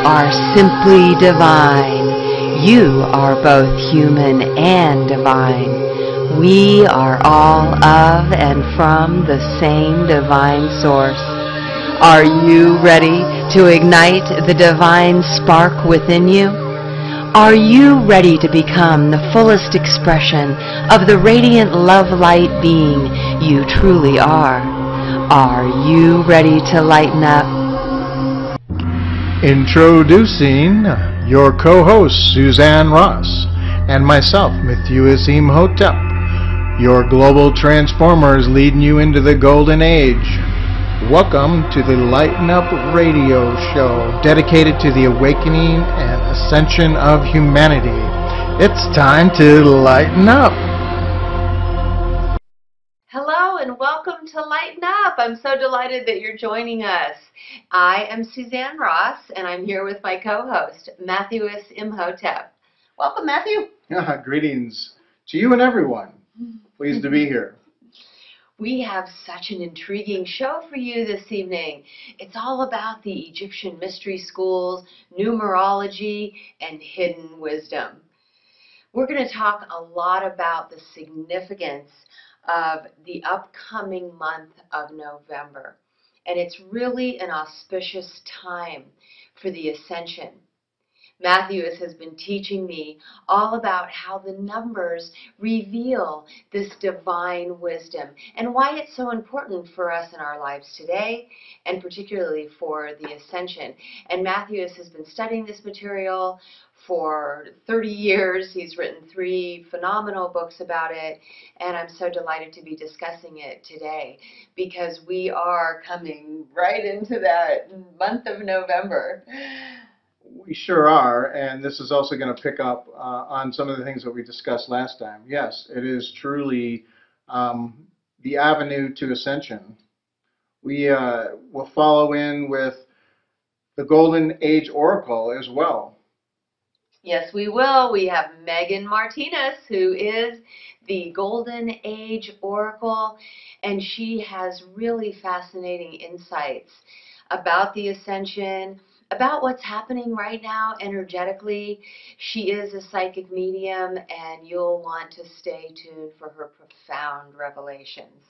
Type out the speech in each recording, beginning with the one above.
are simply divine. You are both human and divine. We are all of and from the same divine source. Are you ready to ignite the divine spark within you? Are you ready to become the fullest expression of the radiant love light being you truly are? Are you ready to lighten up? Introducing your co-host Suzanne Ross and myself, Mathues Imhotep, your global transformers leading you into the golden age. Welcome to the Lighten Up radio show dedicated to the awakening and ascension of humanity. It's time to lighten up. Hello and welcome to Lighten Up. I'm so delighted that you're joining us. I am Suzanne Ross and I'm here with my co-host, Mathues Imhotep. Welcome, Matthew. Greetings to you and everyone. Pleased to be here. We have such an intriguing show for you this evening. It's all about the Egyptian mystery schools, numerology, and hidden wisdom. We're going to talk a lot about the significance of the upcoming month of November. And it's really an auspicious time for the Ascension. Mathues has been teaching me all about how the numbers reveal this divine wisdom and why it's so important for us in our lives today, and particularly for the Ascension. And Mathues has been studying this material for 30 years. He's written 3 phenomenal books about it, and I'm so delighted to be discussing it today because we are coming right into that month of November. We sure are, and this is also going to pick up on some of the things that we discussed last time. Yes, it is truly the avenue to ascension. We will follow in with the Golden Age Oracle as well. Yes, we will. We have Megan Martinez, who is the Golden Age Oracle, and she has really fascinating insights about the Ascension, about what's happening right now energetically. She is a psychic medium, and you'll want to stay tuned for her profound revelations.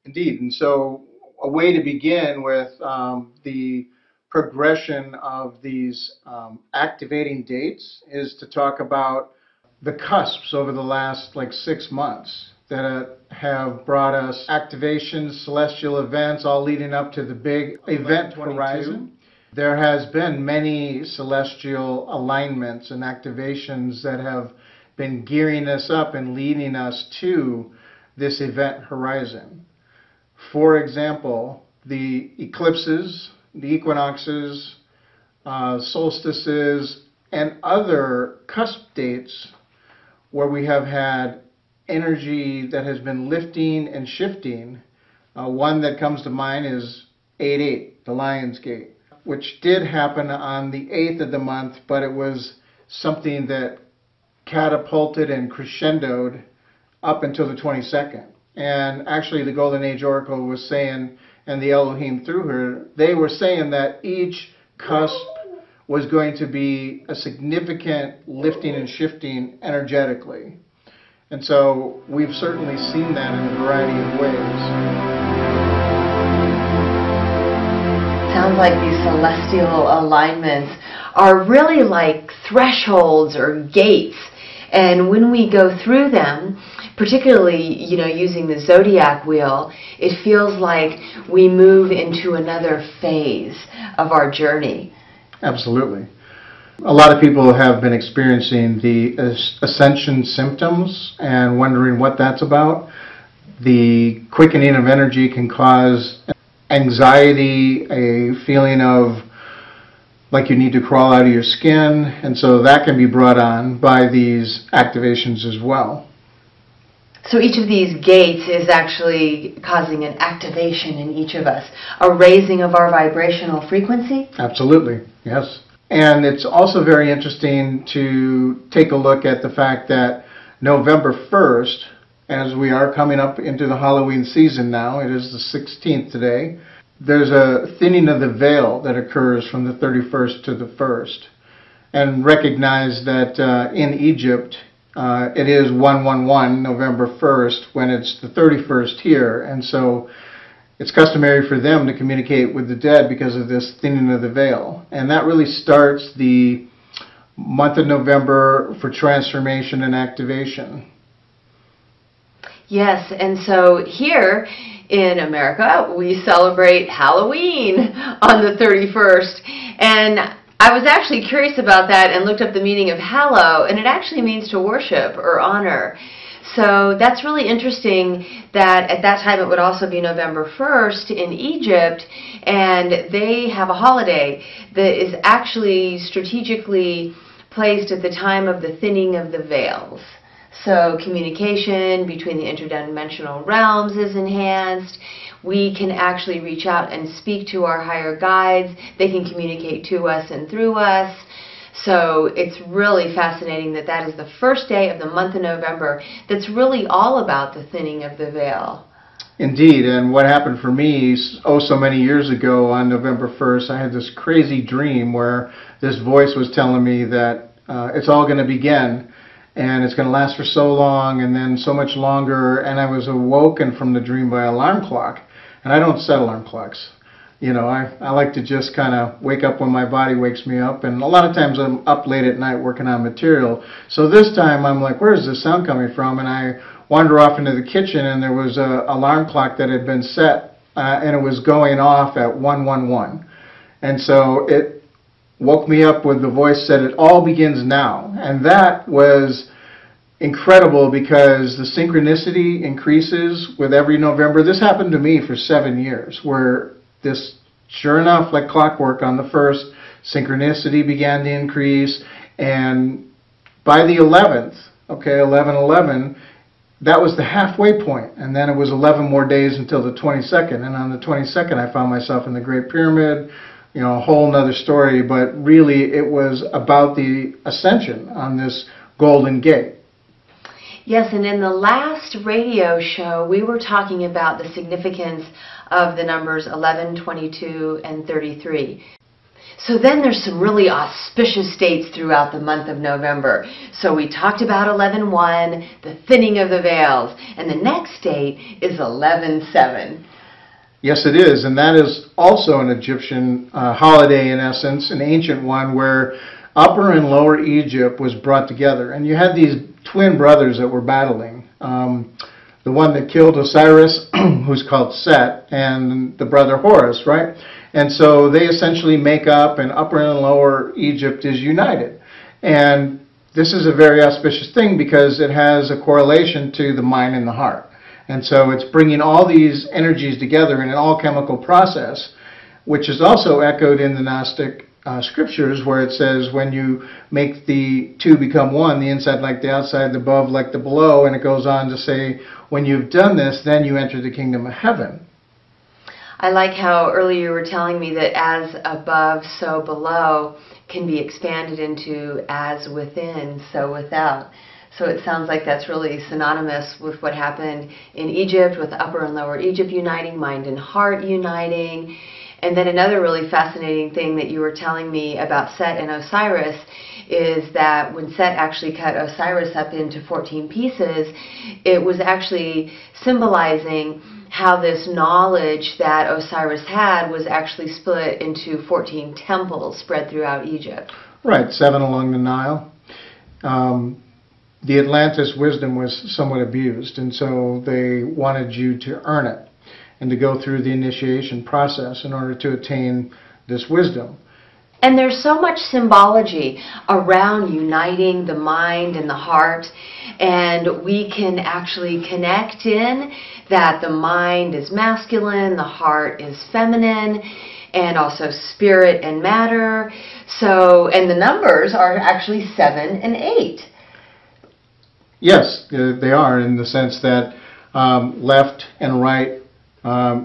Indeed, and so a way to begin with the progression of these activating dates is to talk about the cusps over the last 6 months that have brought us activations, celestial events, all leading up to the big event horizon. There has been many celestial alignments and activations that have been gearing us up and leading us to this event horizon. For example, the eclipses, the equinoxes, solstices, and other cusp dates where we have had energy that has been lifting and shifting. One that comes to mind is 8/8, the Lion's Gate, which did happen on the 8th of the month, but it was something that catapulted and crescendoed up until the 22nd. And actually the Golden Age Oracle was saying, and the Elohim through her, they were saying that each cusp was going to be a significant lifting and shifting energetically. And so we've certainly seen that in a variety of ways. Sounds like these celestial alignments are really like thresholds or gates, and when we go through them, particularly using the zodiac wheel, it feels like we move into another phase of our journey. Absolutely. A lot of people have been experiencing the ascension symptoms and wondering what that's about. The quickening of energy can cause anxiety, a feeling of like you need to crawl out of your skin, and so that can be brought on by these activations as well. So each of these gates is actually causing an activation in each of us, a raising of our vibrational frequency? Absolutely, yes. And it's also very interesting to take a look at the fact that November 1st, as we are coming up into the Halloween season now, it is the 16th today, there's a thinning of the veil that occurs from the 31st to the 1st. And recognize that in Egypt, it is 111, November 1st, when it's the 31st here. And so it's customary for them to communicate with the dead because of this thinning of the veil. And that really starts the month of November for transformation and activation. Yes, and so here in America, we celebrate Halloween on the 31st. And I was actually curious about that and looked up the meaning of hallow, and it actually means to worship or honor. So that's really interesting that at that time it would also be November 1st in Egypt, and they have a holiday that is actually strategically placed at the time of the thinning of the veils. So communication between the interdimensional realms is enhanced. We can actually reach out and speak to our higher guides. They can communicate to us and through us. So it's really fascinating that that is the first day of the month of November that's really all about the thinning of the veil. Indeed, and what happened for me, oh so many years ago on November 1st, I had this crazy dream where this voice was telling me that it's all going to begin. And it's going to last for so long and then so much longer. And I was awoken from the dream by an alarm clock. And I don't set alarm clocks. You know, I like to just kind of wake up when my body wakes me up. And a lot of times I'm up late at night working on material. So this time I'm like, where is this sound coming from? And I wander off into the kitchen and there was an alarm clock that had been set. And it was going off at 111. And so it woke me up with the voice said, it all begins now. And that was incredible because the synchronicity increases with every November. This happened to me for 7 years, where this, sure enough, like clockwork on the 1st, synchronicity began to increase. And by the 11th, okay, 11/11, that was the halfway point. And then it was 11 more days until the 22nd. And on the 22nd, I found myself in the Great Pyramid. You know, a whole nother story, but really it was about the ascension on this Golden Gate. Yes, and in the last radio show, we were talking about the significance of the numbers 11, 22, and 33. So then there's some really auspicious dates throughout the month of November. So we talked about 11/1, the thinning of the veils, and the next date is 11/7. Yes, it is, and that is also an Egyptian holiday in essence, an ancient one where Upper and Lower Egypt was brought together. And you had these twin brothers that were battling. The one that killed Osiris, who's called Set, and the brother Horus, right? And so they essentially make up, and Upper and Lower Egypt is united. And this is a very auspicious thing because it has a correlation to the mind and the heart. And so it's bringing all these energies together in an all-chemical process, which is also echoed in the Gnostic scriptures, where it says when you make the two become one, the inside like the outside, the above like the below, and it goes on to say, when you've done this, then you enter the kingdom of heaven. I like how earlier you were telling me that as above, so below can be expanded into as within, so without. So it sounds like that's really synonymous with what happened in Egypt, with Upper and Lower Egypt uniting, mind and heart uniting. And then another really fascinating thing that you were telling me about Set and Osiris is that when Set actually cut Osiris up into 14 pieces, it was actually symbolizing how this knowledge that Osiris had was actually split into 14 temples spread throughout Egypt. Right, 7 along the Nile. The Atlantis wisdom was somewhat abused, and so they wanted you to earn it and to go through the initiation process in order to attain this wisdom. And there's so much symbology around uniting the mind and the heart, and we can actually connect in that the mind is masculine, the heart is feminine, and also spirit and matter. So, and the numbers are actually 7 and 8. Yes, they are, in the sense that left and right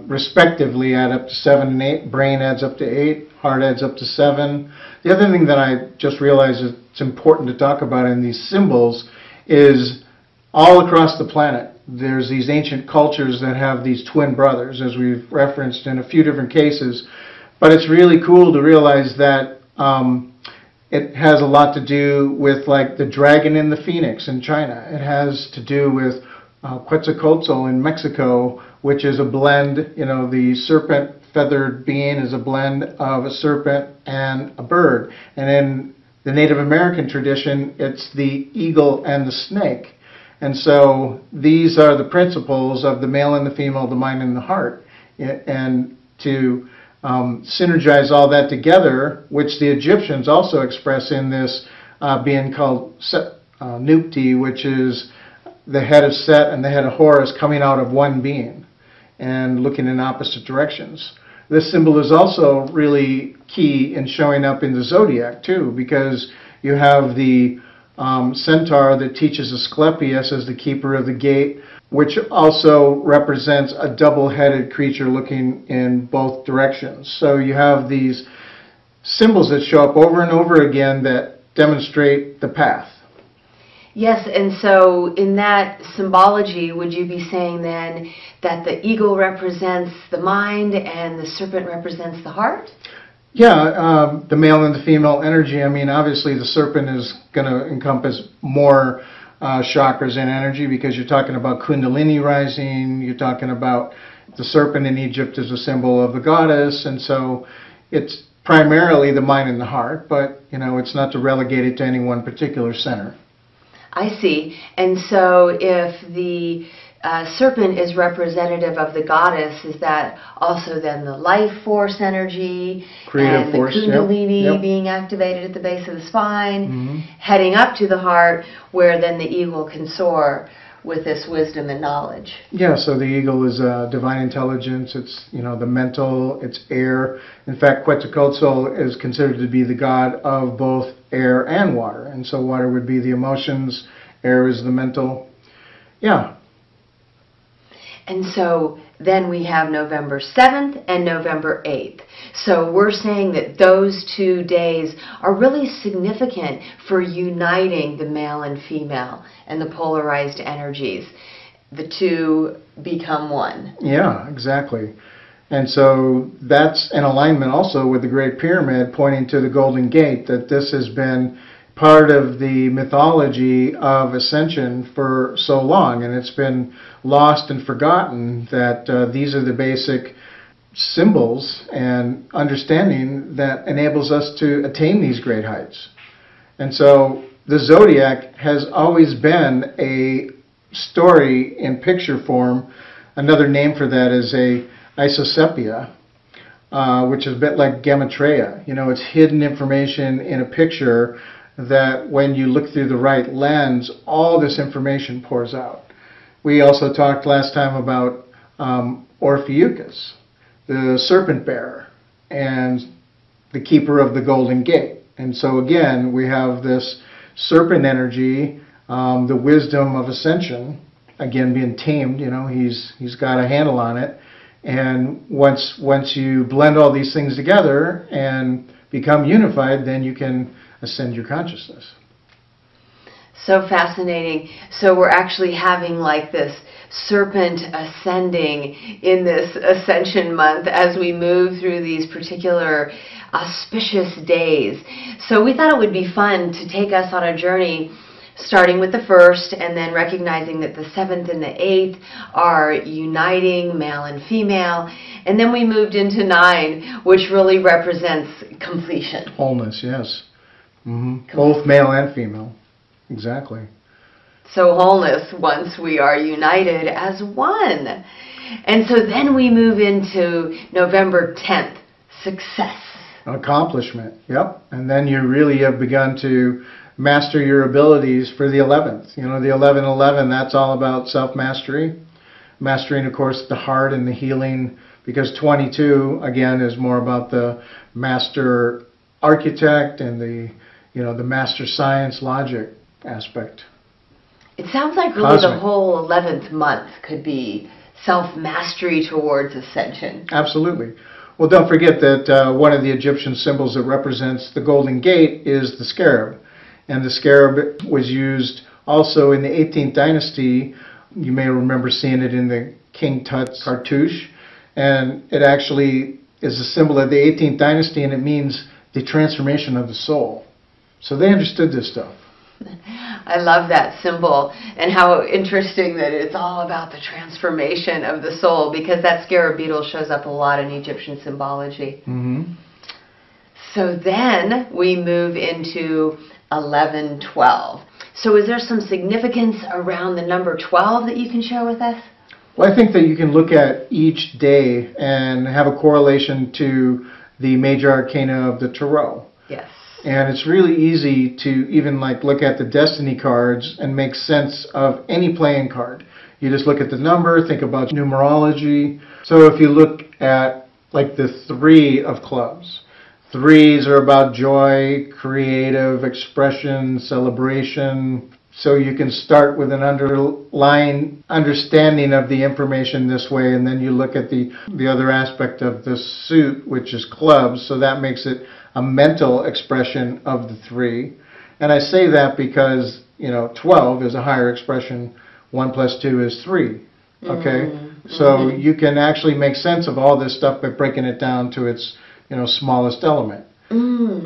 respectively add up to 7 and 8. Brain adds up to 8. Heart adds up to 7. The other thing that I just realized it's important to talk about in these symbols is all across the planet, there's these ancient cultures that have these twin brothers, as we've referenced in a few different cases. But it's really cool to realize that it has a lot to do with like the dragon and the phoenix in China. It has to do with Quetzalcoatl in Mexico, which is a blend, you know, the serpent feathered being is a blend of a serpent and a bird. And in the Native American tradition, it's the eagle and the snake. And so these are the principles of the male and the female, the mind and the heart. And to synergize all that together, which the Egyptians also express in this being called Nupti, which is the head of Set and the head of Horus coming out of one being and looking in opposite directions. This symbol is also really key in showing up in the zodiac too, because you have the centaur that teaches Asclepius as the keeper of the gate, which also represents a double-headed creature looking in both directions. So you have these symbols that show up over and over again that demonstrate the path. Yes, and so in that symbology, would you be saying then that the eagle represents the mind and the serpent represents the heart? Yeah, the male and the female energy. I mean, obviously the serpent is going to encompass more chakras and energy, because you're talking about Kundalini rising, you're talking about the serpent in Egypt is a symbol of the goddess, and so it's primarily the mind and the heart, but you know, it's not to relegate it to any one particular center. I see. And so if the serpent is representative of the goddess, is that also then the life force energy, creative and force, the Kundalini yep. being activated at the base of the spine, heading up to the heart, where then the eagle can soar with this wisdom and knowledge? Yeah, so the eagle is divine intelligence. It's, you know, the mental, it's air. In fact, Quetzalcoatl is considered to be the god of both air and water. And so water would be the emotions, air is the mental. Yeah. And so then we have November 7th and November 8th. So we're saying that those 2 days are really significant for uniting the male and female and the polarized energies. The two become one. Yeah, exactly. And so that's in alignment also with the Great Pyramid, pointing to the Golden Gate, that this has been part of the mythology of Ascension for so long, and it's been lost and forgotten that these are the basic symbols and understanding that enables us to attain these great heights. And so the zodiac has always been a story in picture form. Another name for that is a isosepia, which is a bit like Gematria. You know, it's hidden information in a picture that when you look through the right lens, all this information pours out. We also talked last time about Orpheus, the serpent bearer, and the keeper of the Golden Gate. And so again, we have this serpent energy, the wisdom of Ascension, again being tamed. You know, he's got a handle on it. And once you blend all these things together and become unified, then you can ascend your consciousness. So fascinating. So we're actually having like this serpent ascending in this Ascension month as we move through these particular auspicious days. So we thought it would be fun to take us on a journey, starting with the 1st and then recognizing that the 7th and the 8th are uniting male and female. And then we moved into 9, which really represents completion. Wholeness, yes. Both male and female. Exactly. So wholeness once we are united as one. And so then we move into November 10th, success. Accomplishment, yep. And then you really have begun to master your abilities for the 11th. You know, the 11-11, that's all about self-mastery. Mastering, of course, the heart and the healing, because 22, again, is more about the master architect and the, you know, the master science logic aspect. It sounds like really the whole 11th month could be self-mastery towards ascension. Absolutely. Well, don't forget that one of the Egyptian symbols that represents the Golden Gate is the scarab. And the scarab was used also in the 18th dynasty You may remember seeing it in the King Tut's cartouche. And it actually is a symbol of the 18th dynasty, and it means the transformation of the soul. So they understood this stuff. I love that symbol, and how interesting that it's all about the transformation of the soul, because that scarab beetle shows up a lot in Egyptian symbology. Mm-hmm. So then we move into 1112. So is there some significance around the number 12 that you can share with us? Well, I think that you can look at each day and have a correlation to the major arcana of the tarot. Yes. And it's really easy to even look at the destiny cards and make sense of any playing card. You just look at the number, think about numerology. So if you look at the 3 of clubs, 3s are about joy, creative expression, celebration. So you can start with an underlying understanding of the information this way, and then you look at the other aspect of the suit, which is clubs, so that makes it a mental expression of the 3. And I say that because, 12 is a higher expression, 1 plus 2 is 3, okay? Mm-hmm. So you can actually make sense of all this stuff by breaking it down to its, smallest element.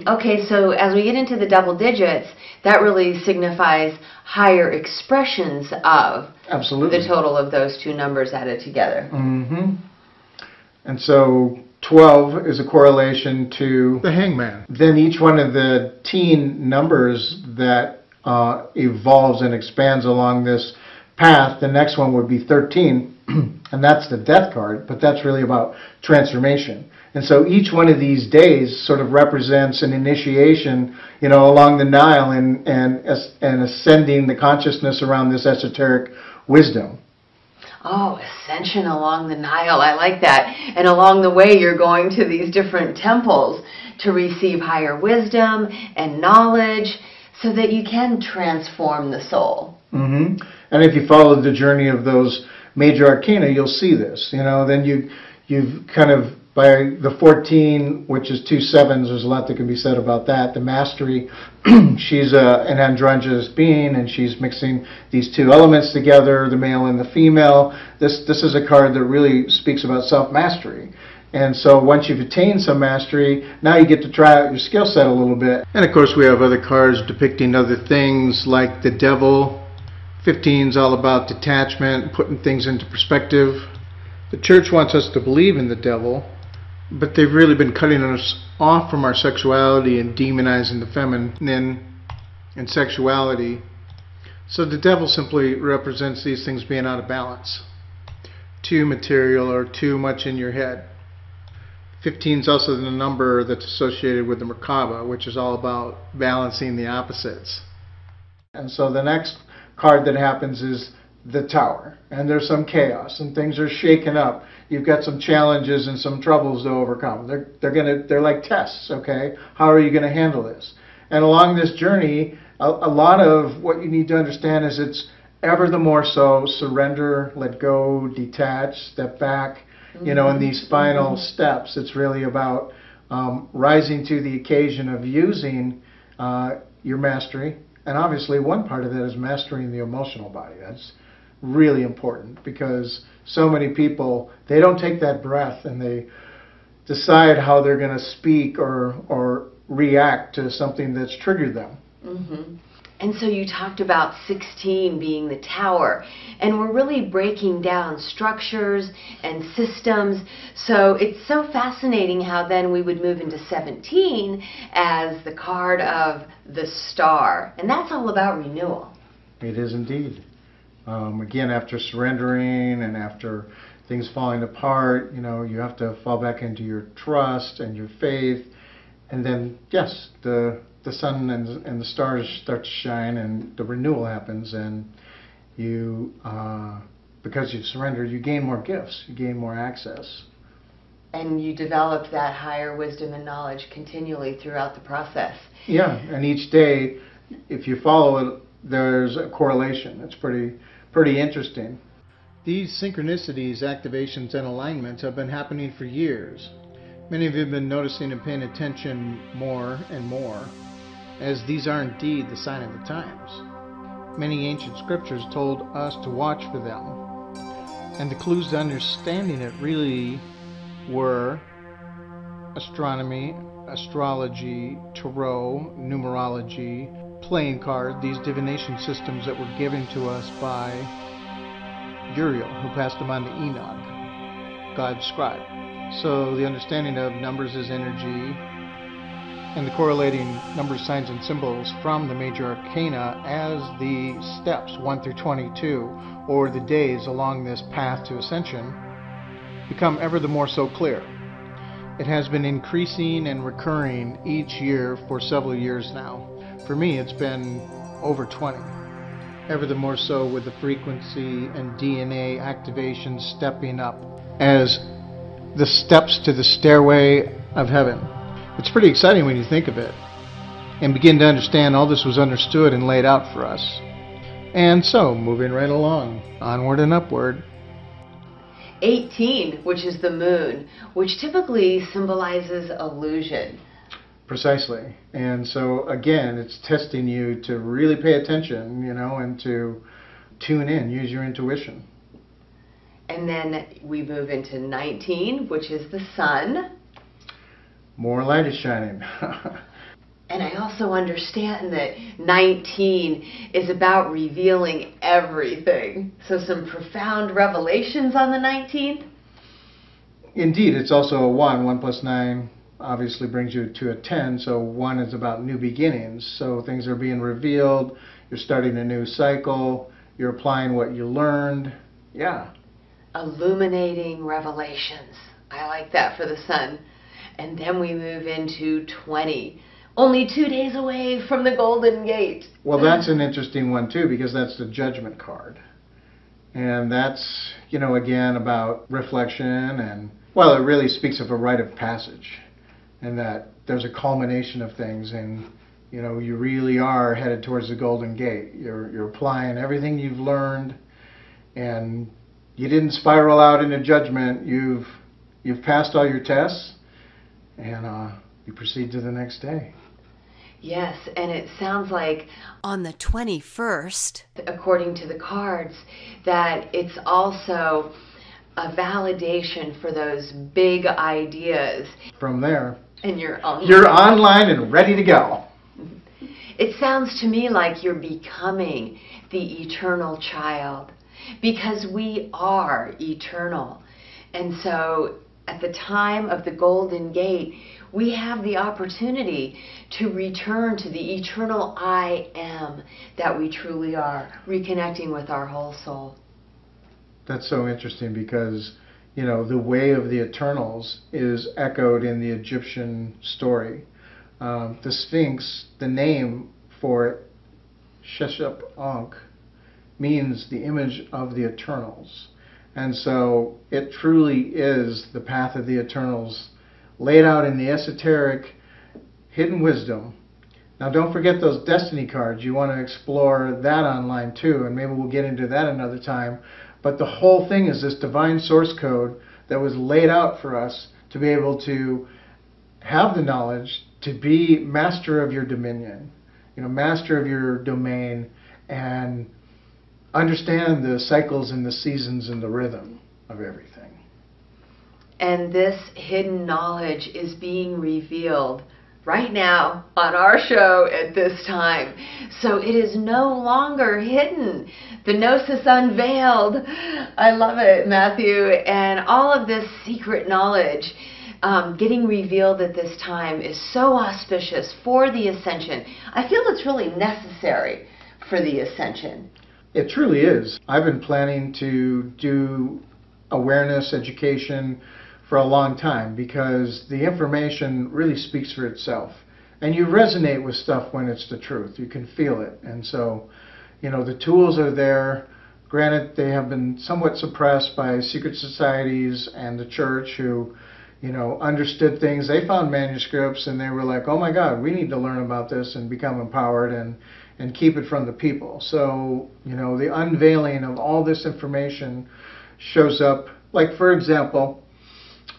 Okay, so as we get into the double digits, that really signifies higher expressions of Absolutely. The total of those two numbers added together. Mm-hmm. And so 12 is a correlation to the hangman. Then each one of the teen numbers that evolves and expands along this path, the next one would be 13, and that's the death card, but that's really about transformation. And so each one of these days sort of represents an initiation, along the Nile and ascending the consciousness around this esoteric wisdom. Oh, ascension along the Nile. I like that. And along the way, you're going to these different temples to receive higher wisdom and knowledge so that you can transform the soul. Mm-hmm. And if you follow the journey of those major arcana, you'll see this. Then you've kind of, by the 14, which is 2 7s, there's a lot that can be said about that. The mastery, she's an androgynous being, and she's mixing these two elements together, the male and the female. This is a card that really speaks about self-mastery. And so once you've attained some mastery, now you get to try out your skill set a little bit. And of course we have other cards depicting other things like the devil. 15 is all about detachment, putting things into perspective. The church wants us to believe in the devil, but they've really been cutting us off from our sexuality and demonizing the feminine and sexuality. So the devil simply represents these things being out of balance. Too material or too much in your head. 15 is also the number that's associated with the Merkaba, which is all about balancing the opposites. And so the next card that happens is the Tower, and there's some chaos and things are shaken up. You've got some challenges and some troubles to overcome. They're like tests, okay? How are you going to handle this? And along this journey, a lot of what you need to understand is it's ever the more so surrender, let go, detach, step back. In these final steps, it's really about rising to the occasion of using your mastery. And obviously one part of that is mastering the emotional body. That's really important, because so many people, they don't take that breath and they decide how they're going to speak or react to something that's triggered them. Mm-hmm. And so you talked about 16 being the Tower, and we're really breaking down structures and systems. So it's so fascinating how then we would move into 17 as the card of the Star, and that's all about renewal. It is indeed. Again, after surrendering and after things falling apart, you have to fall back into your trust and your faith. And then, yes, the sun and the stars start to shine and the renewal happens. And you, because you've surrendered, you gain more gifts, you gain more access. And you develop that higher wisdom and knowledge continually throughout the process. Yeah, and each day, if you follow it, there's a correlation. It's pretty interesting. These synchronicities, activations, and alignments have been happening for years. Many of you have been noticing and paying attention more and more, as these are indeed the sign of the times. many ancient scriptures told us to watch for them. And the clues to understanding it really were astronomy, astrology, tarot, numerology, playing cards, these divination systems that were given to us by Uriel, who passed them on to Enoch, God's scribe. So the understanding of numbers as energy and the correlating numbers, signs, and symbols from the major arcana as the steps 1 through 22, or the days along this path to ascension, become ever the more so clear. It has been increasing and recurring each year for several years now. For me, it's been over 20. Ever the more so with the frequency and DNA activation stepping up as the steps to the stairway of heaven. It's pretty exciting when you think of it and begin to understand all this was understood and laid out for us. And so, moving right along, onward and upward. 18, which is the moon, which typically symbolizes illusion. Precisely. And so, again, it's testing you to really pay attention, and to tune in, use your intuition. And then we move into 19, which is the sun. More light is shining. And I also understand that 19 is about revealing everything. So some profound revelations on the 19th? Indeed, it's also a 1. 1 plus 9 obviously brings you to a 10. So 1 is about new beginnings. So things are being revealed. You're starting a new cycle. You're applying what you learned. Yeah. Illuminating revelations. I like that for the sun. And then we move into 20. Only 2 days away from the Golden Gate. Well, that's an interesting one, too, because that's the Judgment card. And that's, again, about reflection and, well, it really speaks of a rite of passage. And that there's a culmination of things and, you really are headed towards the Golden Gate. You're applying everything you've learned and you didn't spiral out into judgment. You've passed all your tests and you proceed to the next day. Yes, and it sounds like on the 21st, according to the cards, that it's also a validation for those big ideas. From there, and you're online and ready to go. It sounds to me like you're becoming the eternal child, because we are eternal. And so at the time of the Golden Gate, we have the opportunity to return to the eternal I am that we truly are, reconnecting with our whole soul. That's so interesting because, the way of the Eternals is echoed in the Egyptian story. The Sphinx, the name for it, Sheshep-Ankh, means the image of the Eternals. And so it truly is the path of the Eternals laid out in the esoteric hidden wisdom. Now don't forget those destiny cards. You want to explore that online too, and maybe we'll get into that another time. But the whole thing is this divine source code that was laid out for us to be able to have the knowledge to be master of your dominion, master of your domain, and understand the cycles and the seasons and the rhythm of everything. And this hidden knowledge is being revealed right now on our show at this time. So it is no longer hidden. The Gnosis unveiled. I love it, Matthew. And all of this secret knowledge getting revealed at this time is so auspicious for the Ascension. I feel it's really necessary for the Ascension. It truly is. I've been planning to do awareness education for a long time because the information really speaks for itself. And you resonate with stuff when it's the truth. You can feel it. And so, the tools are there. Granted, they have been somewhat suppressed by secret societies and the church who, understood things. They found manuscripts and they were like, oh my God, we need to learn about this and become empowered and keep it from the people. So, the unveiling of all this information shows up. Like, for example,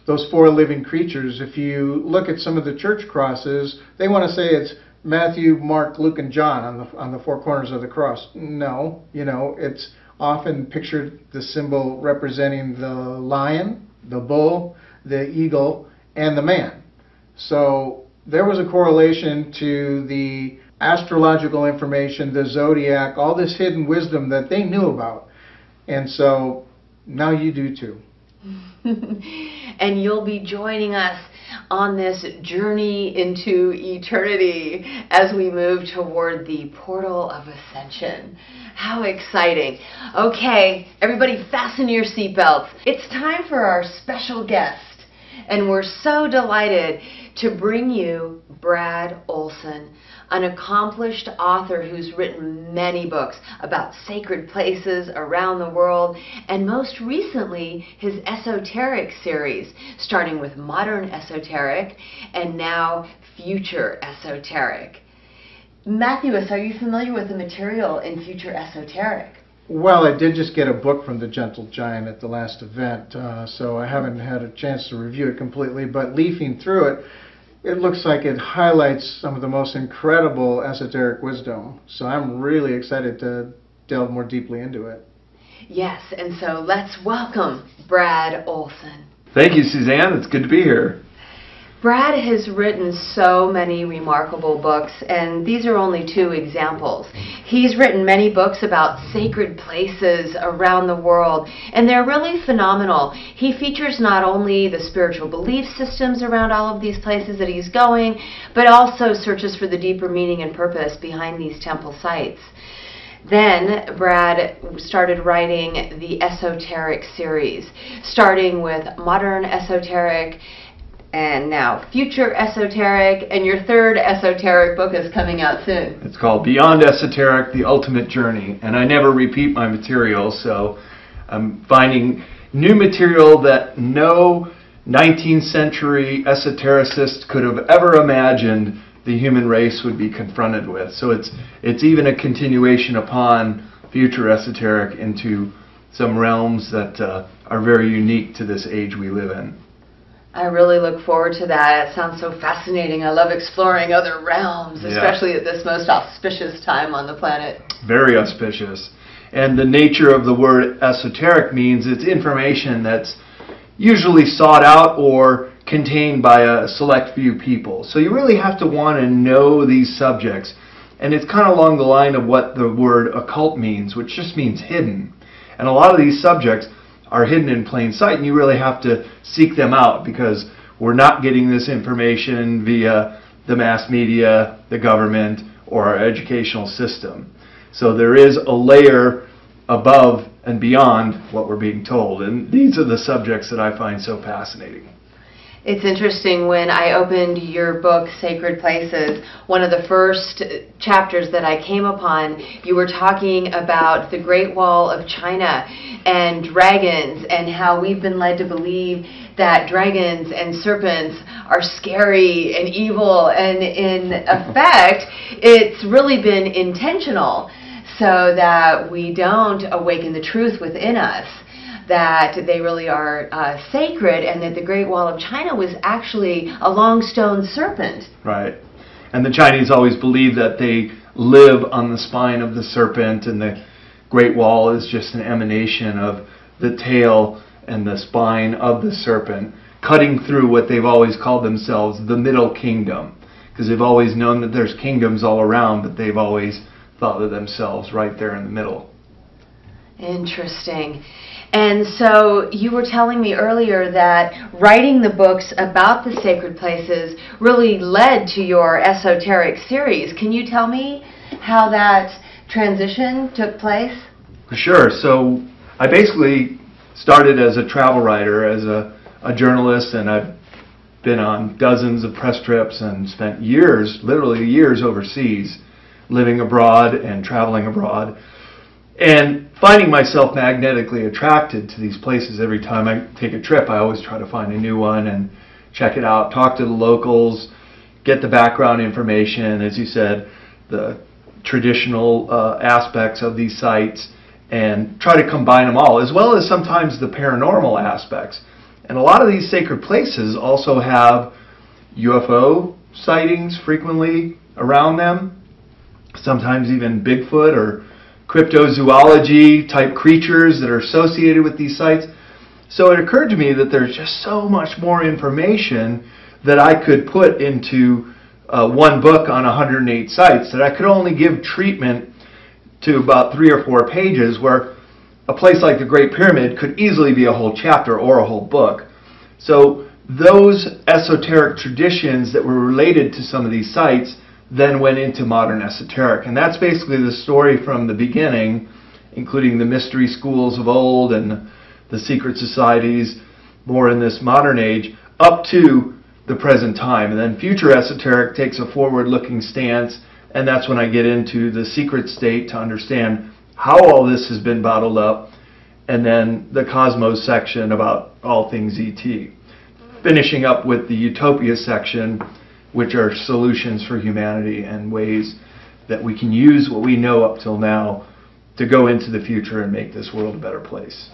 those 4 living creatures, if you look at some of the church crosses, they want to say it's Matthew, Mark, Luke, and John on the four corners of the cross. No, it's often pictured the symbol representing the lion, the bull, the eagle, and the man. So there was a correlation to the astrological information, the zodiac, all this hidden wisdom that they knew about. And so now you do too. And you'll be joining us on this journey into eternity as we move toward the portal of ascension. How exciting. Okay, everybody fasten your seatbelts. It's time for our special guest. And we're so delighted to bring you Brad Olsen, an accomplished author who's written many books about sacred places around the world, and most recently his esoteric series, starting with modern esoteric and now future esoteric. Mathues, are you familiar with the material in future esoteric? Well, I did just get a book from the Gentle Giant at the last event, so I haven't had a chance to review it completely, but leafing through it, it looks like it highlights some of the most incredible esoteric wisdom. So I'm really excited to delve more deeply into it. Yes, and so let's welcome Brad Olsen. Thank you, Suzanne. It's good to be here. Brad has written so many remarkable books, and these are only two examples. He's written many books about sacred places around the world, and they're really phenomenal. He features not only the spiritual belief systems around all of these places that he's going, but also searches for the deeper meaning and purpose behind these temple sites. Then Brad started writing the esoteric series, starting with modern esoteric, and now future esoteric, and your third esoteric book is coming out soon. It's called Beyond Esoteric, The Ultimate Journey, and I never repeat my material, so I'm finding new material that no 19th century esotericist could have ever imagined the human race would be confronted with. So it's even a continuation upon future esoteric into some realms that are very unique to this age we live in. I really look forward to that. It sounds so fascinating. I love exploring other realms, especially at this most auspicious time on the planet. Very auspicious. And the nature of the word esoteric means it's information that's usually sought out or contained by a select few people. So you really have to want to know these subjects. And it's kind of along the line of what the word occult means, which just means hidden. And a lot of these subjects are hidden in plain sight, and you really have to seek them out because we're not getting this information via the mass media, the government, or our educational system. So there is a layer above and beyond what we're being told, and these are the subjects that I find so fascinating. It's interesting, when I opened your book, Sacred Places, one of the first chapters that I came upon, you were talking about the Great Wall of China and dragons, and how we've been led to believe that dragons and serpents are scary and evil, and in effect, it's really been intentional so that we don't awaken the truth within us, that they really are sacred, and that the Great Wall of China was actually a long stone serpent. Right. And the Chinese always believe that they live on the spine of the serpent, and the Great Wall is just an emanation of the tail and the spine of the serpent, cutting through what they've always called themselves the Middle Kingdom, because they've always known that there's kingdoms all around, but they've always thought of themselves right there in the middle. Interesting. And so you were telling me earlier that writing the books about the sacred places really led to your esoteric series. Can you tell me how that transition took place? Sure. So I basically started as a travel writer, as a journalist, and I've been on dozens of press trips and spent years, literally years overseas, living abroad and traveling abroad, and finding myself magnetically attracted to these places. Every time I take a trip, I always try to find a new one and check it out, talk to the locals, get the background information, as you said, the traditional aspects of these sites, and try to combine them all, as well as sometimes the paranormal aspects. And a lot of these sacred places also have UFO sightings frequently, around them, sometimes even Bigfoot or cryptozoology type creatures that are associated with these sites. So it occurred to me that there's just so much more information that I could put into one book on 108 sites, that I could only give treatment to about 3 or 4 pages, where a place like the Great Pyramid could easily be a whole chapter or a whole book. So those esoteric traditions that were related to some of these sites then went into modern esoteric. And that's basically the story from the beginning, including the mystery schools of old and the secret societies more in this modern age, up to the present time. And then future esoteric takes a forward-looking stance, and that's when I get into the secret state to understand how all this has been bottled up, and then the cosmos section about all things ET. Finishing up with the utopia section, which are solutions for humanity and ways that we can use what we know up till now to go into the future and make this world a better place.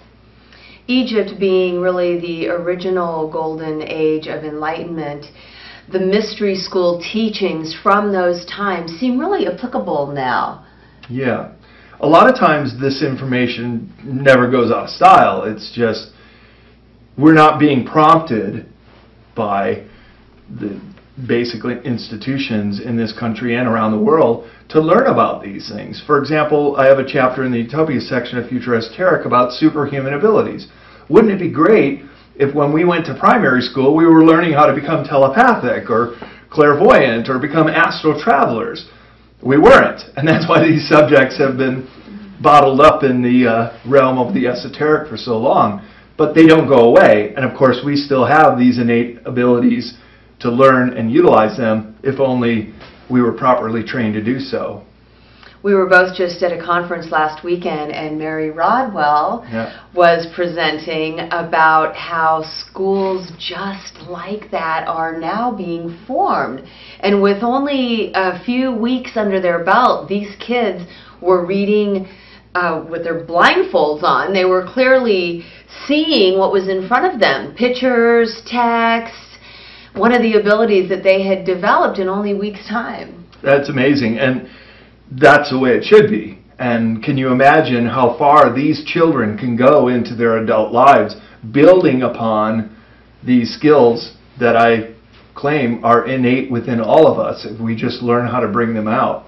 Egypt being really the original golden age of enlightenment, the mystery school teachings from those times seem really applicable now. Yeah. A lot of times this information never goes out of style. It's just we're not being prompted by the basically institutions in this country and around the world to learn about these things. For example, I have a chapter in the Utopia section of Future Esoteric about superhuman abilities. Wouldn't it be great if when we went to primary school we were learning how to become telepathic or clairvoyant or become astral travelers? We weren't, and that's why these subjects have been bottled up in the realm of the esoteric for so long. But they don't go away, and of course we still have these innate abilities to learn and utilize them if only we were properly trained to do so. We were both just at a conference last weekend, and Mary Rodwell was presenting about how schools just like that are now being formed. And with only a few weeks under their belt, these kids were reading with their blindfolds on. They were clearly seeing what was in front of them, pictures, text, one of the abilities that they had developed in only weeks' time. That's amazing, and that's the way it should be. And can you imagine how far these children can go into their adult lives building upon these skills that I claim are innate within all of us if we just learn how to bring them out?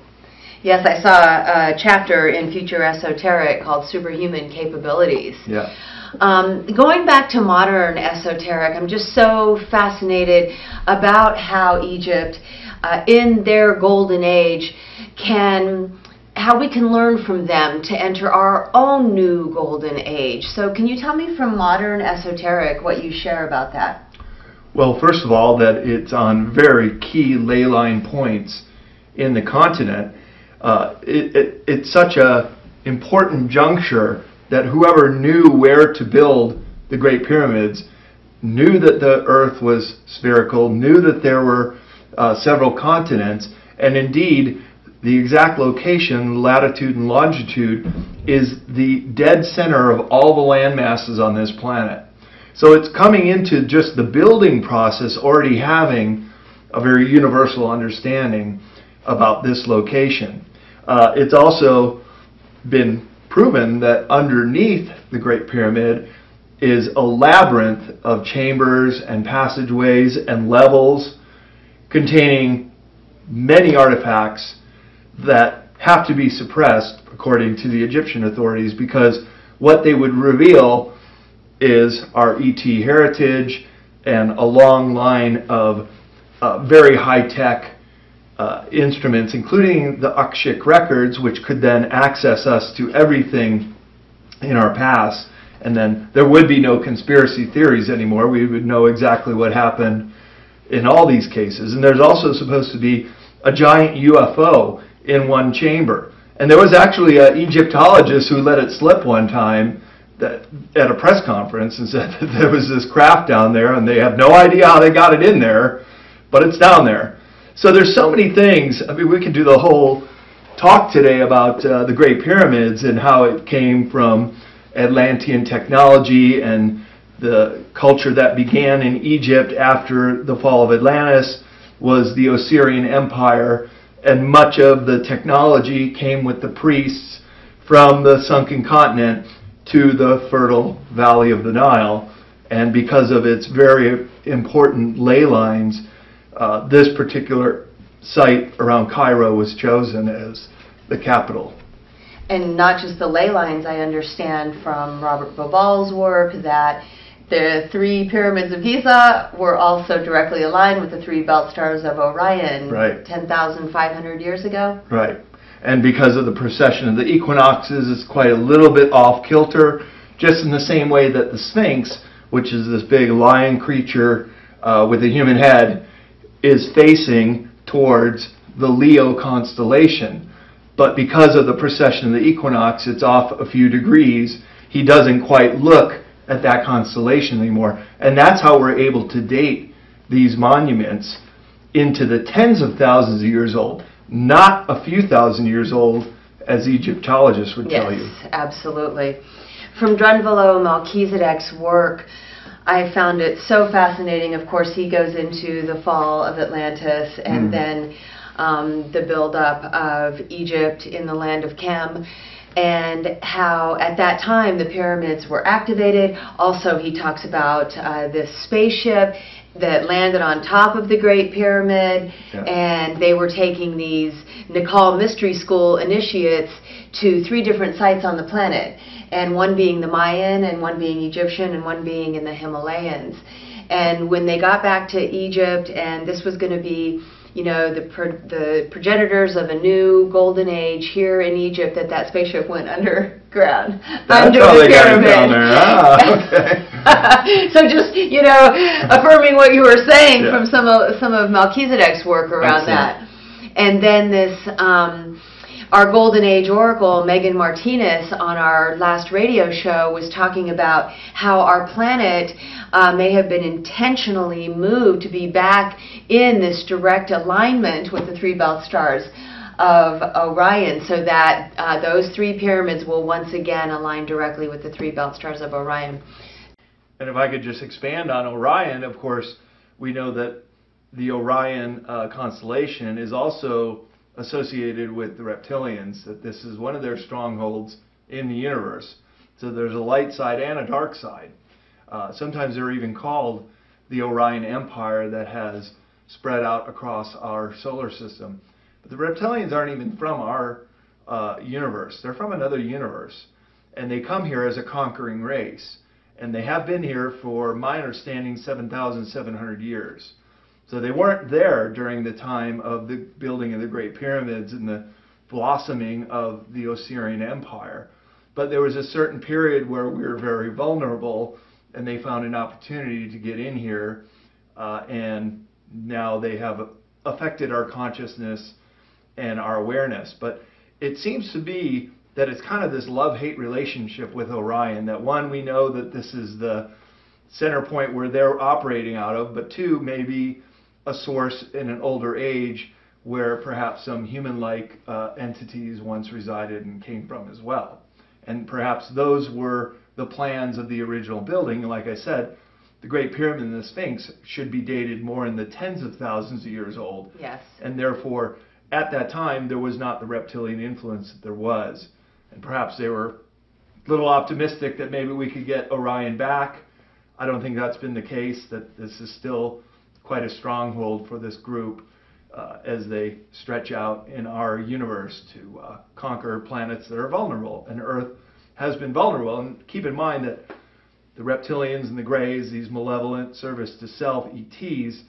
Yes, I saw a chapter in Future Esoteric called Superhuman Capabilities. Yeah. Going back to modern esoteric, I'm just so fascinated about how Egypt, in their golden age, how we can learn from them to enter our own new golden age. So can you tell me from modern esoteric what you share about that? Well, first of all, that it's on very key ley line points in the continent. It's such an important juncture that whoever knew where to build the Great Pyramids knew that the Earth was spherical, knew that there were several continents, and indeed the exact location, latitude and longitude, is the dead center of all the land masses on this planet. So it's coming into just the building process already having a very universal understanding about this location. It's also been proven that underneath the Great Pyramid is a labyrinth of chambers and passageways and levels containing many artifacts that have to be suppressed according to the Egyptian authorities, because what they would reveal is our ET heritage and a long line of very high-tech instruments, including the Akashic records, which could then access us to everything in our past. And then there would be no conspiracy theories anymore. We would know exactly what happened in all these cases. And there's also supposed to be a giant UFO in one chamber. And there was actually an Egyptologist who let it slip one time at a press conference and said that there was this craft down there and they have no idea how they got it in there, but it's down there. So there's so many things. I mean, we could do the whole talk today about the Great Pyramids and how it came from Atlantean technology and the culture that began in Egypt after the fall of Atlantis was the Osirian Empire and much of the technology came with the priests from the sunken continent to the fertile valley of the Nile. And because of its very important ley lines, this particular site around Cairo was chosen as the capital. And not just the ley lines, I understand from Robert Bobal's work that the 3 pyramids of Giza were also directly aligned with the 3 belt stars of Orion, right, 10,500 years ago. Right. And because of the precession of the equinoxes, it's quite a little bit off kilter, just in the same way that the Sphinx, which is this big lion creature with a human head, is facing towards the Leo constellation. But because of the precession of the equinox, it's off a few degrees. He doesn't quite look at that constellation anymore. And that's how we're able to date these monuments into the tens of thousands of years old, not a few thousand years old, as Egyptologists would tell you. Yes, absolutely. From Drunvalo Melchizedek's work, I found it so fascinating. Of course, he goes into the fall of Atlantis and then the buildup of Egypt in the land of Chem, and how at that time the pyramids were activated. Also, he talks about this spaceship that landed on top of the Great Pyramid, and they were taking these Nikal Mystery School initiates to 3 different sites on the planet, and one being the Mayan, and one being Egyptian, and one being in the Himalayas. And when they got back to Egypt, and this was going to be, you know, the progenitors of a new golden age here in Egypt, that spaceship went underground. That's under how the they got it pyramid. down there. Ah, okay. So just, you know, affirming what you were saying from some of Melchizedek's work around that. And then this, our Golden Age Oracle, Megan Martinez, on our last radio show was talking about how our planet may have been intentionally moved to be back in this direct alignment with the 3 belt stars of Orion, so that those 3 pyramids will once again align directly with the 3 belt stars of Orion. And if I could just expand on Orion, of course, we know that the Orion constellation is also associated with the reptilians, that this is one of their strongholds in the universe. So there's a light side and a dark side. Sometimes they're even called the Orion Empire that has spread out across our solar system. But the reptilians aren't even from our universe. They're from another universe. And they come here as a conquering race. And they have been here for, my understanding, 7,700 years. So they weren't there during the time of the building of the Great Pyramids and the blossoming of the Osirian Empire. But there was a certain period where we were very vulnerable, and they found an opportunity to get in here, and now they have affected our consciousness and our awareness. But it seems to be that it's kind of this love-hate relationship with Orion, that one, we know that this is the center point where they're operating out of, but 2, maybe a source in an older age where perhaps some human-like entities once resided and came from as well. And perhaps those were the plans of the original building. And like I said, the Great Pyramid and the Sphinx should be dated more in the tens of thousands of years old. Yes. And therefore, at that time, there was not the reptilian influence that there was. And perhaps they were a little optimistic that maybe we could get Orion back. I don't think that's been the case, that this is still quite a stronghold for this group as they stretch out in our universe to conquer planets that are vulnerable. And Earth has been vulnerable. And keep in mind that the reptilians and the Greys, these malevolent service to self ETs,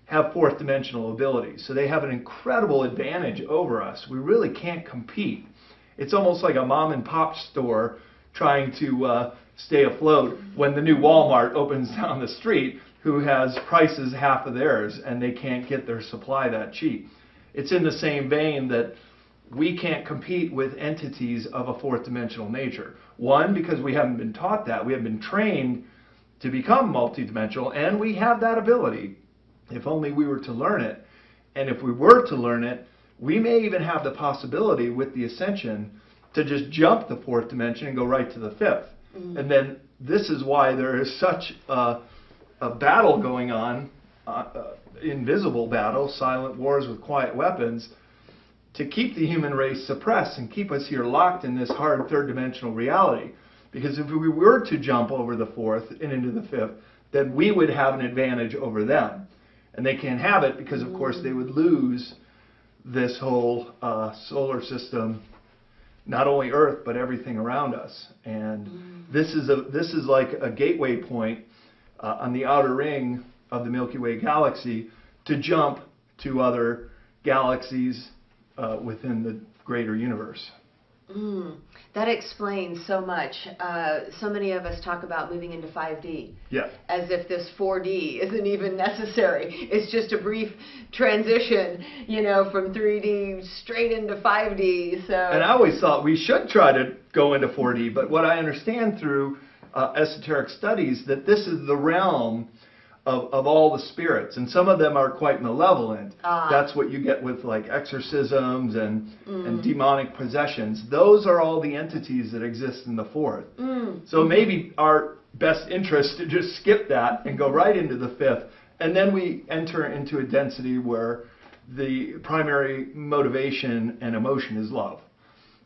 have 4th dimensional abilities. So they have an incredible advantage over us. We really can't compete. It's almost like a mom and pop store trying to stay afloat when the new Walmart opens down the street, who has prices half of theirs, and they can't get their supply that cheap. It's in the same vein that we can't compete with entities of a 4th dimensional nature. One, because we haven't been taught that. We haven't been trained to become multidimensional, and we have that ability if only we were to learn it. And if we were to learn it, we may even have the possibility with the Ascension to just jump the 4th dimension and go right to the 5th. And then this is why there is such a battle going on, invisible battle, silent wars with quiet weapons, to keep the human race suppressed and keep us here locked in this hard third-dimensional reality. Because if we were to jump over the fourth and into the fifth, then we would have an advantage over them. And they can't have it because, of course, they would lose this whole solar system, not only Earth, but everything around us. And this is like a gateway point on the outer ring of the Milky Way galaxy to jump to other galaxies within the greater universe. That explains so much. So many of us talk about moving into 5D. Yeah. As if this 4D isn't even necessary. It's just a brief transition, you know, from 3D straight into 5D. So. And I always thought we should try to go into 4D, but what I understand through esoteric studies, that this is the realm of all the spirits, and some of them are quite malevolent. That's what you get with like exorcisms and demonic possessions. Those are all the entities that exist in the fourth. So maybe our best interest to just skip that and go right into the fifth, and then we enter into a density where the primary motivation and emotion is love.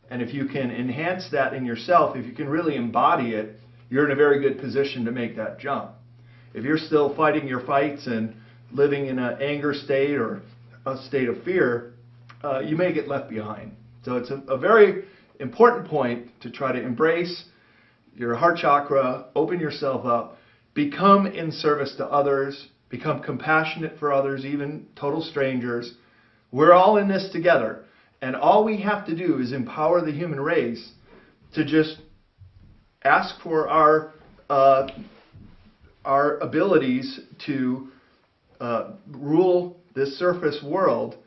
And if you can enhance that in yourself, if you can really embody it, you're in a very good position to make that jump. If you're still fighting your fights and living in an anger state or a state of fear, you may get left behind. So it's a very important point to try to embrace your heart chakra, open yourself up, become in service to others, become compassionate for others, even total strangers. We're all in this together. And all we have to do is empower the human race to just ask for our abilities to rule this surface world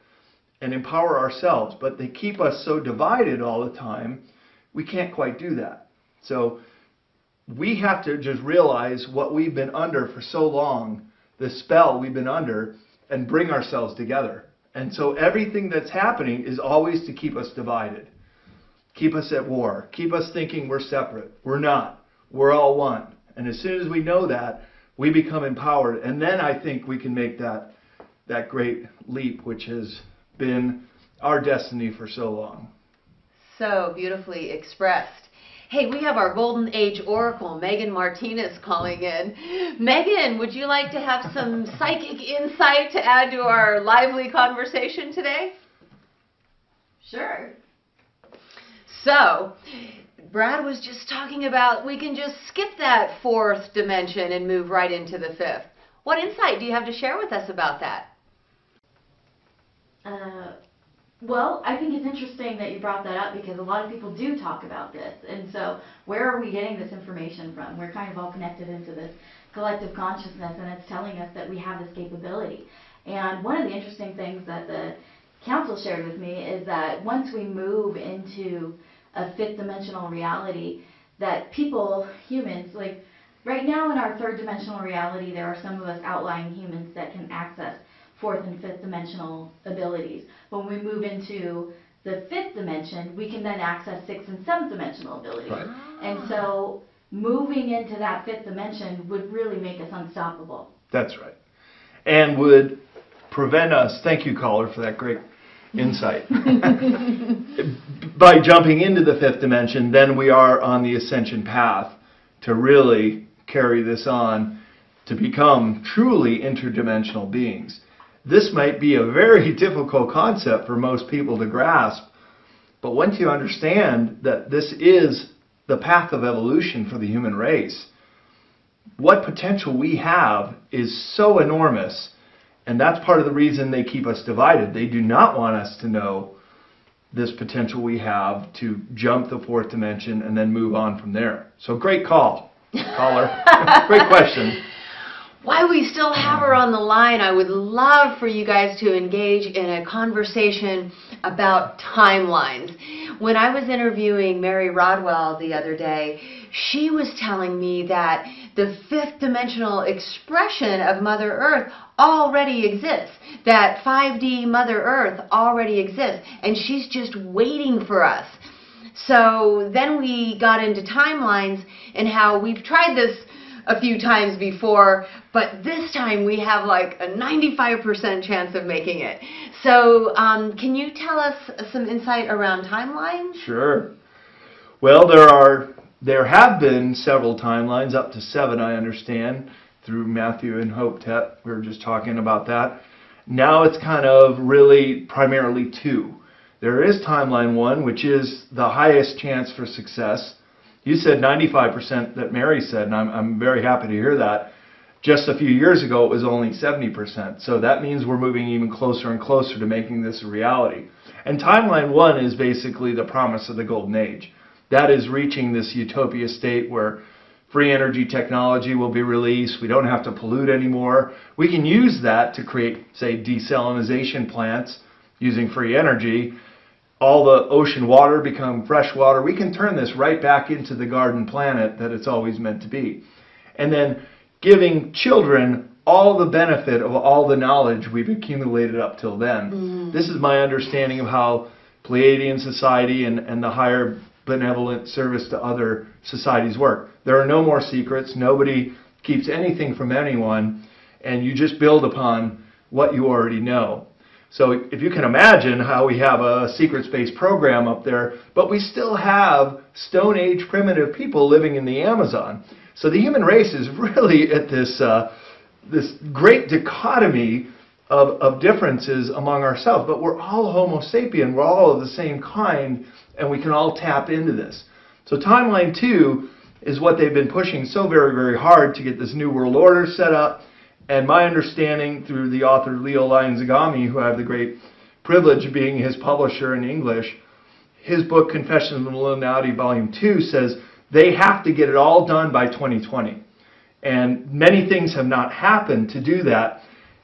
and empower ourselves. But they keep us so divided all the time, we can't quite do that. So we have to just realize what we've been under for so long, the spell we've been under, and bring ourselves together. And so everything that's happening is always to keep us divided, keep us at war, keep us thinking we're separate. We're not. We're all one. And as soon as we know that, we become empowered. And then I think we can make that great leap, which has been our destiny for so long. So beautifully expressed. Hey, we have our Golden Age Oracle, Megan Martinez, calling in. Megan, would you like to have some psychic insight to add to our lively conversation today? Sure. So, Brad was just talking about we can just skip that fourth dimension and move right into the fifth. What insight do you have to share with us about that? Well, I think it's interesting that you brought that up because a lot of people do talk about this. And so where are we getting this information from? We're kind of all connected into this collective consciousness, and it's telling us that we have this capability. And one of the interesting things that the council shared with me is that once we move into a fifth dimensional reality, that people, humans, like right now in our third dimensional reality, there are some of us outlying humans that can access fourth and fifth dimensional abilities. When we move into the fifth dimension, we can then access sixth and seventh dimensional abilities. Right. And so moving into that fifth dimension would really make us unstoppable. That's right. And would prevent us, thank you caller for that great insight. By jumping into the fifth dimension, then we are on the ascension path to really carry this on to become truly interdimensional beings. This might be a very difficult concept for most people to grasp, but once you understand that this is the path of evolution for the human race, what potential we have is so enormous, and that's part of the reason they keep us divided. They do not want us to know this potential we have to jump the fourth dimension and then move on from there. So great call, caller. Great question. While we still have her on the line, I would love for you guys to engage in a conversation about timelines. When I was interviewing Mary Rodwell the other day, she was telling me that the fifth dimensional expression of Mother Earth already exists, that 5D Mother Earth already exists, and she's just waiting for us. So then we got into timelines and how we've tried this a few times before, but this time we have like a 95% chance of making it. So can you tell us some insight around timelines? Sure. Well, there have been several timelines, up to 7 I understand, through Mathues and Imhotep. We were just talking about that. Now it's kind of really primarily 2. There is timeline 1, which is the highest chance for success. You said 95% that Mary said, and I'm very happy to hear that. Just a few years ago, it was only 70%. So that means we're moving even closer and closer to making this a reality. And timeline 1 is basically the promise of the Golden Age. That is reaching this utopia state where free energy technology will be released. We don't have to pollute anymore. We can use that to create, say, desalinization plants using free energy. All the ocean water become fresh water. We can turn this right back into the garden planet that it's always meant to be. And then giving children all the benefit of all the knowledge we've accumulated up till then. This is my understanding of how Pleiadian society and the higher benevolent service to other societies work. There are no more secrets. Nobody keeps anything from anyone, and you just build upon what you already know. So if you can imagine how we have a secret space program up there, but we still have Stone Age primitive people living in the Amazon. So the human race is really at this great dichotomy of differences among ourselves, but we're all Homo sapien, we're all of the same kind, and we can all tap into this. So timeline 2 is what they've been pushing so very, very hard to get this new world order set up. And my understanding through the author Leo Lion-Zagami, who I have the great privilege of being his publisher in English, his book Confessions of the Illuminati Volume 2 says they have to get it all done by 2020. And many things have not happened to do that.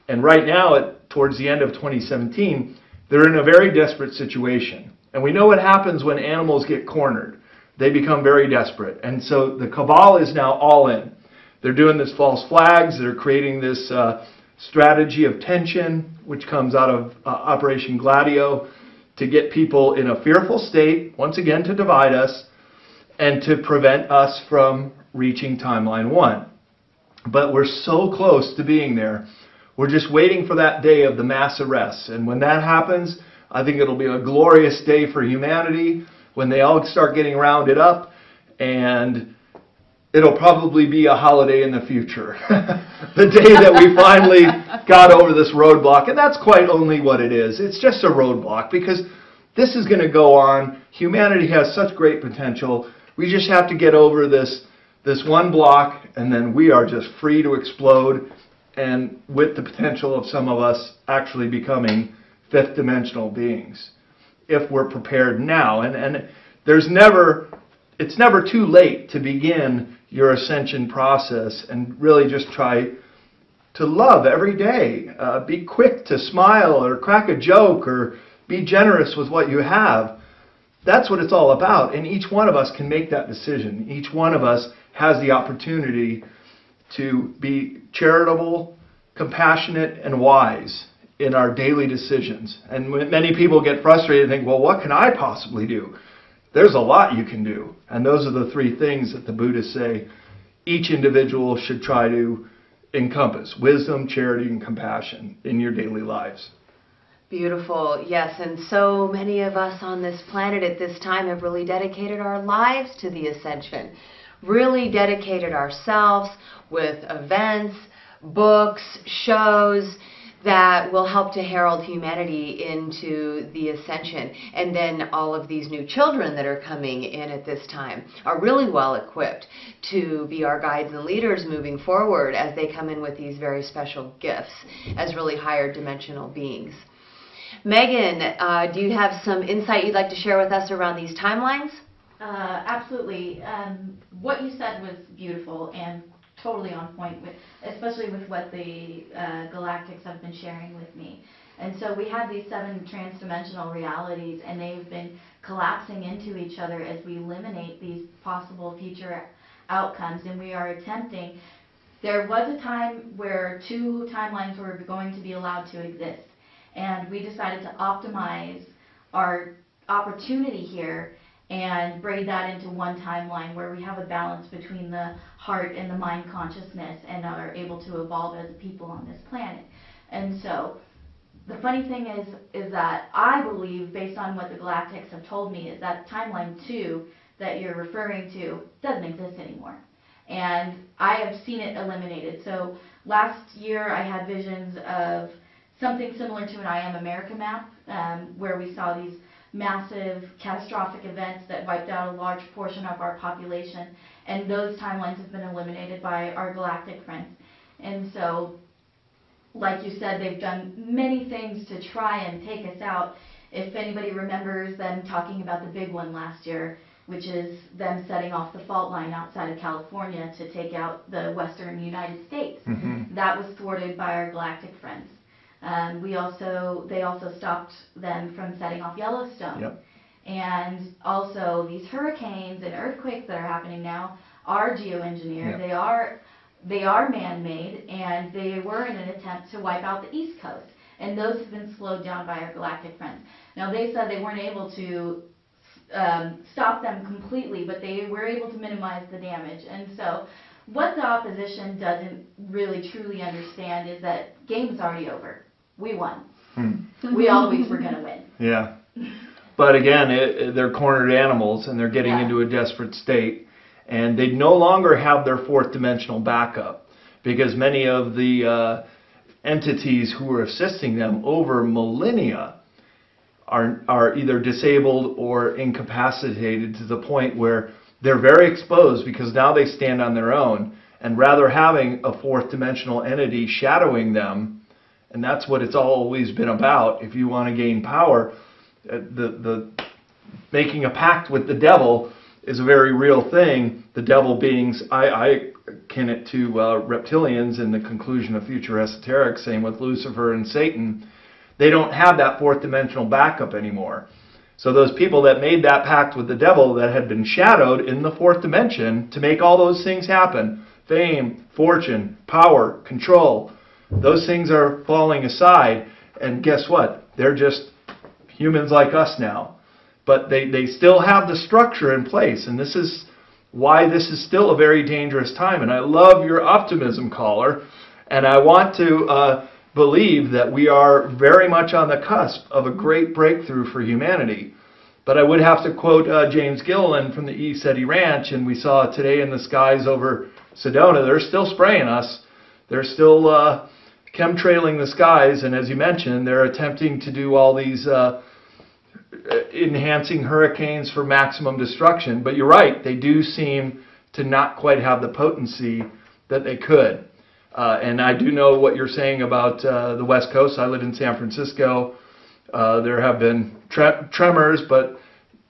And right now, towards the end of 2017, they're in a very desperate situation. And we know what happens when animals get cornered. They become very desperate. And so the cabal is now all in. They're doing this false flags. They're creating this strategy of tension, which comes out of Operation Gladio, to get people in a fearful state, once again to divide us, and to prevent us from reaching timeline 1. But we're so close to being there. We're just waiting for that day of the mass arrests. And when that happens, I think it'll be a glorious day for humanity, when they all start getting rounded up, and it'll probably be a holiday in the future. The day that we finally got over this roadblock. And that's quite only what it is. It's just a roadblock, because this is going to go on. Humanity has such great potential. We just have to get over this one block, and then we are just free to explode, and with the potential of some of us actually becoming fifth dimensional beings, if we're prepared now. And it's never too late to begin your ascension process and really just try to love every day. Be quick to smile or crack a joke or be generous with what you have. That's what it's all about. And each one of us can make that decision. Each one of us has the opportunity to be charitable, compassionate, and wise in our daily decisions. And many people get frustrated and think, well, what can I possibly do? There's a lot you can do. And those are the 3 things that the Buddhists say each individual should try to encompass: wisdom, charity, and compassion in your daily lives. Beautiful. Yes, and so many of us on this planet at this time have really dedicated our lives to the ascension. Really dedicated ourselves with events, books, shows that will help to herald humanity into the ascension. And then all of these new children that are coming in at this time are really well equipped to be our guides and leaders moving forward as they come in with these very special gifts as really higher dimensional beings. Megan, do you have some insight you'd like to share with us around these timelines? Absolutely. What you said was beautiful and totally on point, especially with what the Galactics have been sharing with me. And so we have these 7 trans-dimensional realities, and they've been collapsing into each other as we eliminate these possible future outcomes. And we are attempting. There was a time where 2 timelines were going to be allowed to exist, and we decided to optimize our opportunity here and braid that into one timeline where we have a balance between the heart and the mind consciousness and are able to evolve as people on this planet. And so the funny thing is that I believe, based on what the Galactics have told me, is that timeline 2 that you're referring to doesn't exist anymore. And I have seen it eliminated. So last year I had visions of something similar to an I Am America map, where we saw these massive catastrophic events that wiped out a large portion of our population, and those timelines have been eliminated by our galactic friends. And so, like you said, they've done many things to try and take us out. If anybody remembers them talking about the big one last year, which is them setting off the fault line outside of California to take out the western United States. Mm-hmm. That was thwarted by our galactic friends. They also stopped them from setting off Yellowstone. Yep. And also these hurricanes and earthquakes that are happening now are geoengineered. Yep. They are man-made, and they were in an attempt to wipe out the East Coast. And those have been slowed down by our galactic friends. Now, they said they weren't able to stop them completely, but they were able to minimize the damage. And so what the opposition doesn't really truly understand is that game's already over. We won. We always were going to win. Yeah. But again, they're cornered animals, and they're getting into a desperate state. And they no longer have their fourth dimensional backup, because many of the entities who are assisting them over millennia are either disabled or incapacitated to the point where they're very exposed, because now they stand on their own. And rather having a fourth dimensional entity shadowing them, and that's what it's always been about. If you want to gain power, the making a pact with the devil is a very real thing. The devil beings, I akin it to reptilians in the conclusion of future esoteric, same with Lucifer and Satan. They don't have that fourth dimensional backup anymore. So those people that made that pact with the devil, that had been shadowed in the fourth dimension to make all those things happen, fame, fortune, power, control, those things are falling aside. And guess what? They're just humans like us now. But they still have the structure in place. And this is why this is still a very dangerous time. And I love your optimism, caller. And I want to believe that we are very much on the cusp of a great breakthrough for humanity. But I would have to quote James Gilliland from the ESETI Ranch, and we saw today in the skies over Sedona, they're still spraying us. They're still chemtrailing the skies, and as you mentioned, they're attempting to do all these enhancing hurricanes for maximum destruction. But you're right, they do seem to not quite have the potency that they could. And I do know what you're saying about the West Coast. I live in San Francisco. There have been tremors,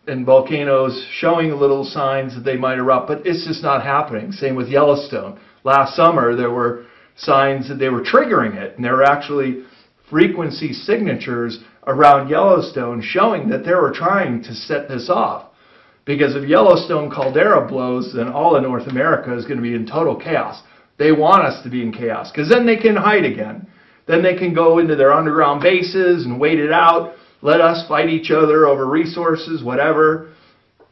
and volcanoes showing little signs that they might erupt, but it's just not happening. Same with Yellowstone. Last summer, there were signs that they were triggering it, and there were actually frequency signatures around Yellowstone showing that they were trying to set this off. Because if Yellowstone caldera blows, then all of North America is going to be in total chaos. They want us to be in chaos, because then they can hide again. Then they can go into their underground bases and wait it out, let us fight each other over resources, whatever.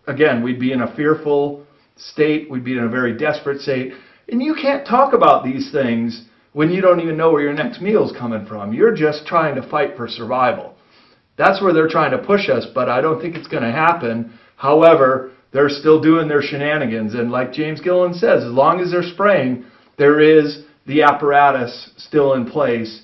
Again, we'd be in a fearful state. We'd be in a very desperate state. And you can't talk about these things when you don't even know where your next meal is coming from. You're just trying to fight for survival. That's where they're trying to push us, but I don't think it's going to happen. However, they're still doing their shenanigans. And like James Gilliland says, as long as they're spraying, there is the apparatus still in place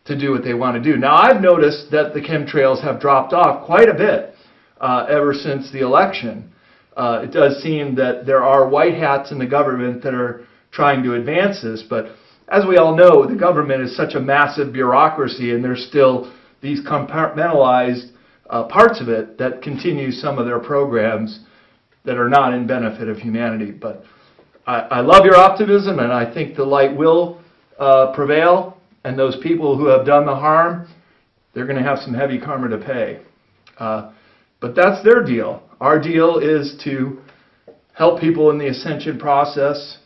to do what they want to do. Now, I've noticed that the chemtrails have dropped off quite a bit ever since the election. It does seem that there are white hats in the government that are trying to advance this, but as we all know, the government is such a massive bureaucracy, and there's still these compartmentalized parts of it that continue some of their programs that are not in benefit of humanity. But I love your optimism, and I think the light will prevail. And those people who have done the harm, they're going to have some heavy karma to pay. But that's their deal. Our deal is to help people in the ascension process,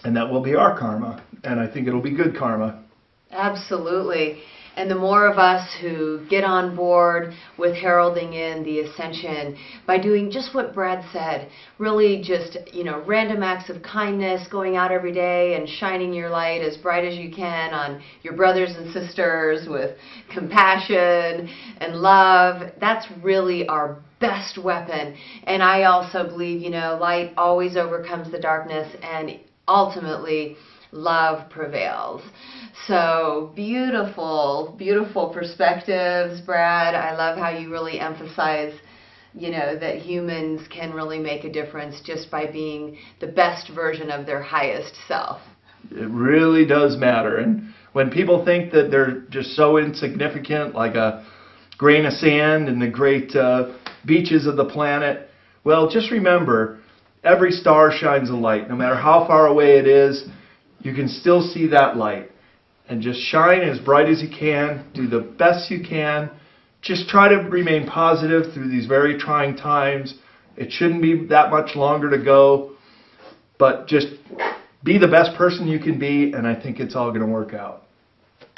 and that will be our karma. And I think it'll be good karma. Absolutely. And the more of us who get on board with heralding in the ascension by doing just what Brad said, really just, random acts of kindness, going out every day and shining your light as bright as you can on your brothers and sisters with compassion and love, that's really our best weapon. And I also believe, light always overcomes the darkness, and ultimately love prevails. So beautiful, beautiful perspectives, Brad. I love how you really emphasize, that humans can really make a difference just by being the best version of their highest self. It really does matter. And when people think that they're just so insignificant, like a grain of sand in the great beaches of the planet, well, just remember, every star shines a light. No matter how far away it is, you can still see that light. And just shine as bright as you can. Do the best you can. Just try to remain positive through these very trying times. It shouldn't be that much longer to go. But just be the best person you can be, and I think it's all going to work out.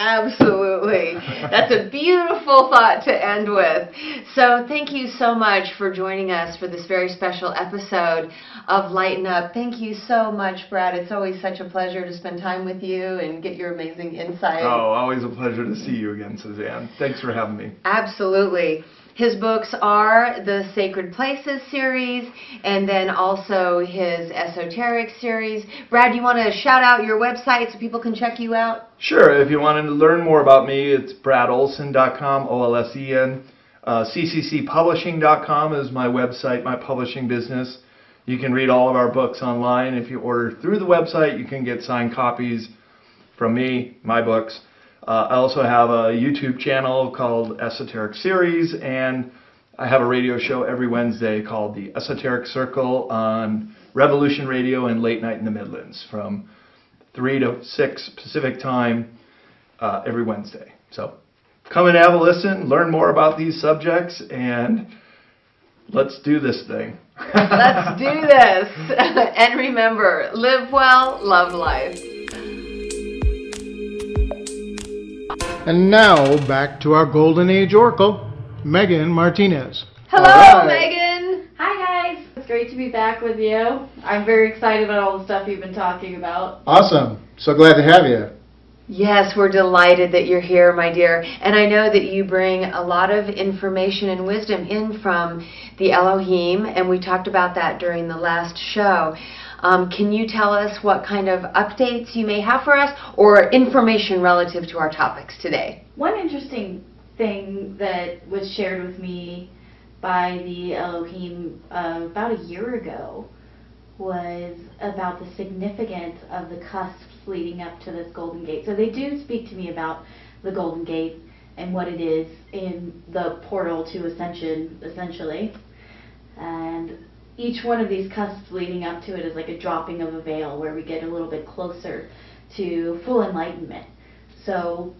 Absolutely. That's a beautiful thought to end with. So thank you so much for joining us for this very special episode of Lighten Up. Thank you so much, Brad. It's always such a pleasure to spend time with you and get your amazing insight. Oh, always a pleasure to see you again, Suzanne. Thanks for having me. Absolutely. His books are the Sacred Places series and then also his Esoteric series. Brad, you want to shout out your website so people can check you out? Sure. If you want to learn more about me, it's bradolsen.com, O-L-S-E-N. cccpublishing.com is my website, my publishing business. You can read all of our books online. If you order through the website, you can get signed copies from me, my books. I also have a YouTube channel called Esoteric Series, and I have a radio show every Wednesday called The Esoteric Circle on Revolution Radio and Late Night in the Midlands from 3 to 6 Pacific time every Wednesday. So come and have a listen, learn more about these subjects, and let's do this thing. Let's do this. And remember, live well, love life. And now, back to our Golden Age Oracle, Megan Martinez. Hello, All right. Megan. Hi guys, it's great to be back with you. I'm very excited about all the stuff you've been talking about. Awesome. So glad to have you. Yes, we're delighted that you're here, my dear. And I know that you bring a lot of information and wisdom in from the Elohim, and we talked about that during the last show. Can you tell us what kind of updates you may have for us or information relative to our topics today? One interesting thing that was shared with me by the Elohim about a year ago was about the significance of the cusps leading up to this Golden Gate. So they do speak to me about the Golden Gate and what it is in the portal to Ascension, essentially. And each one of these cusps leading up to it is like a dropping of a veil where we get a little bit closer to full enlightenment. So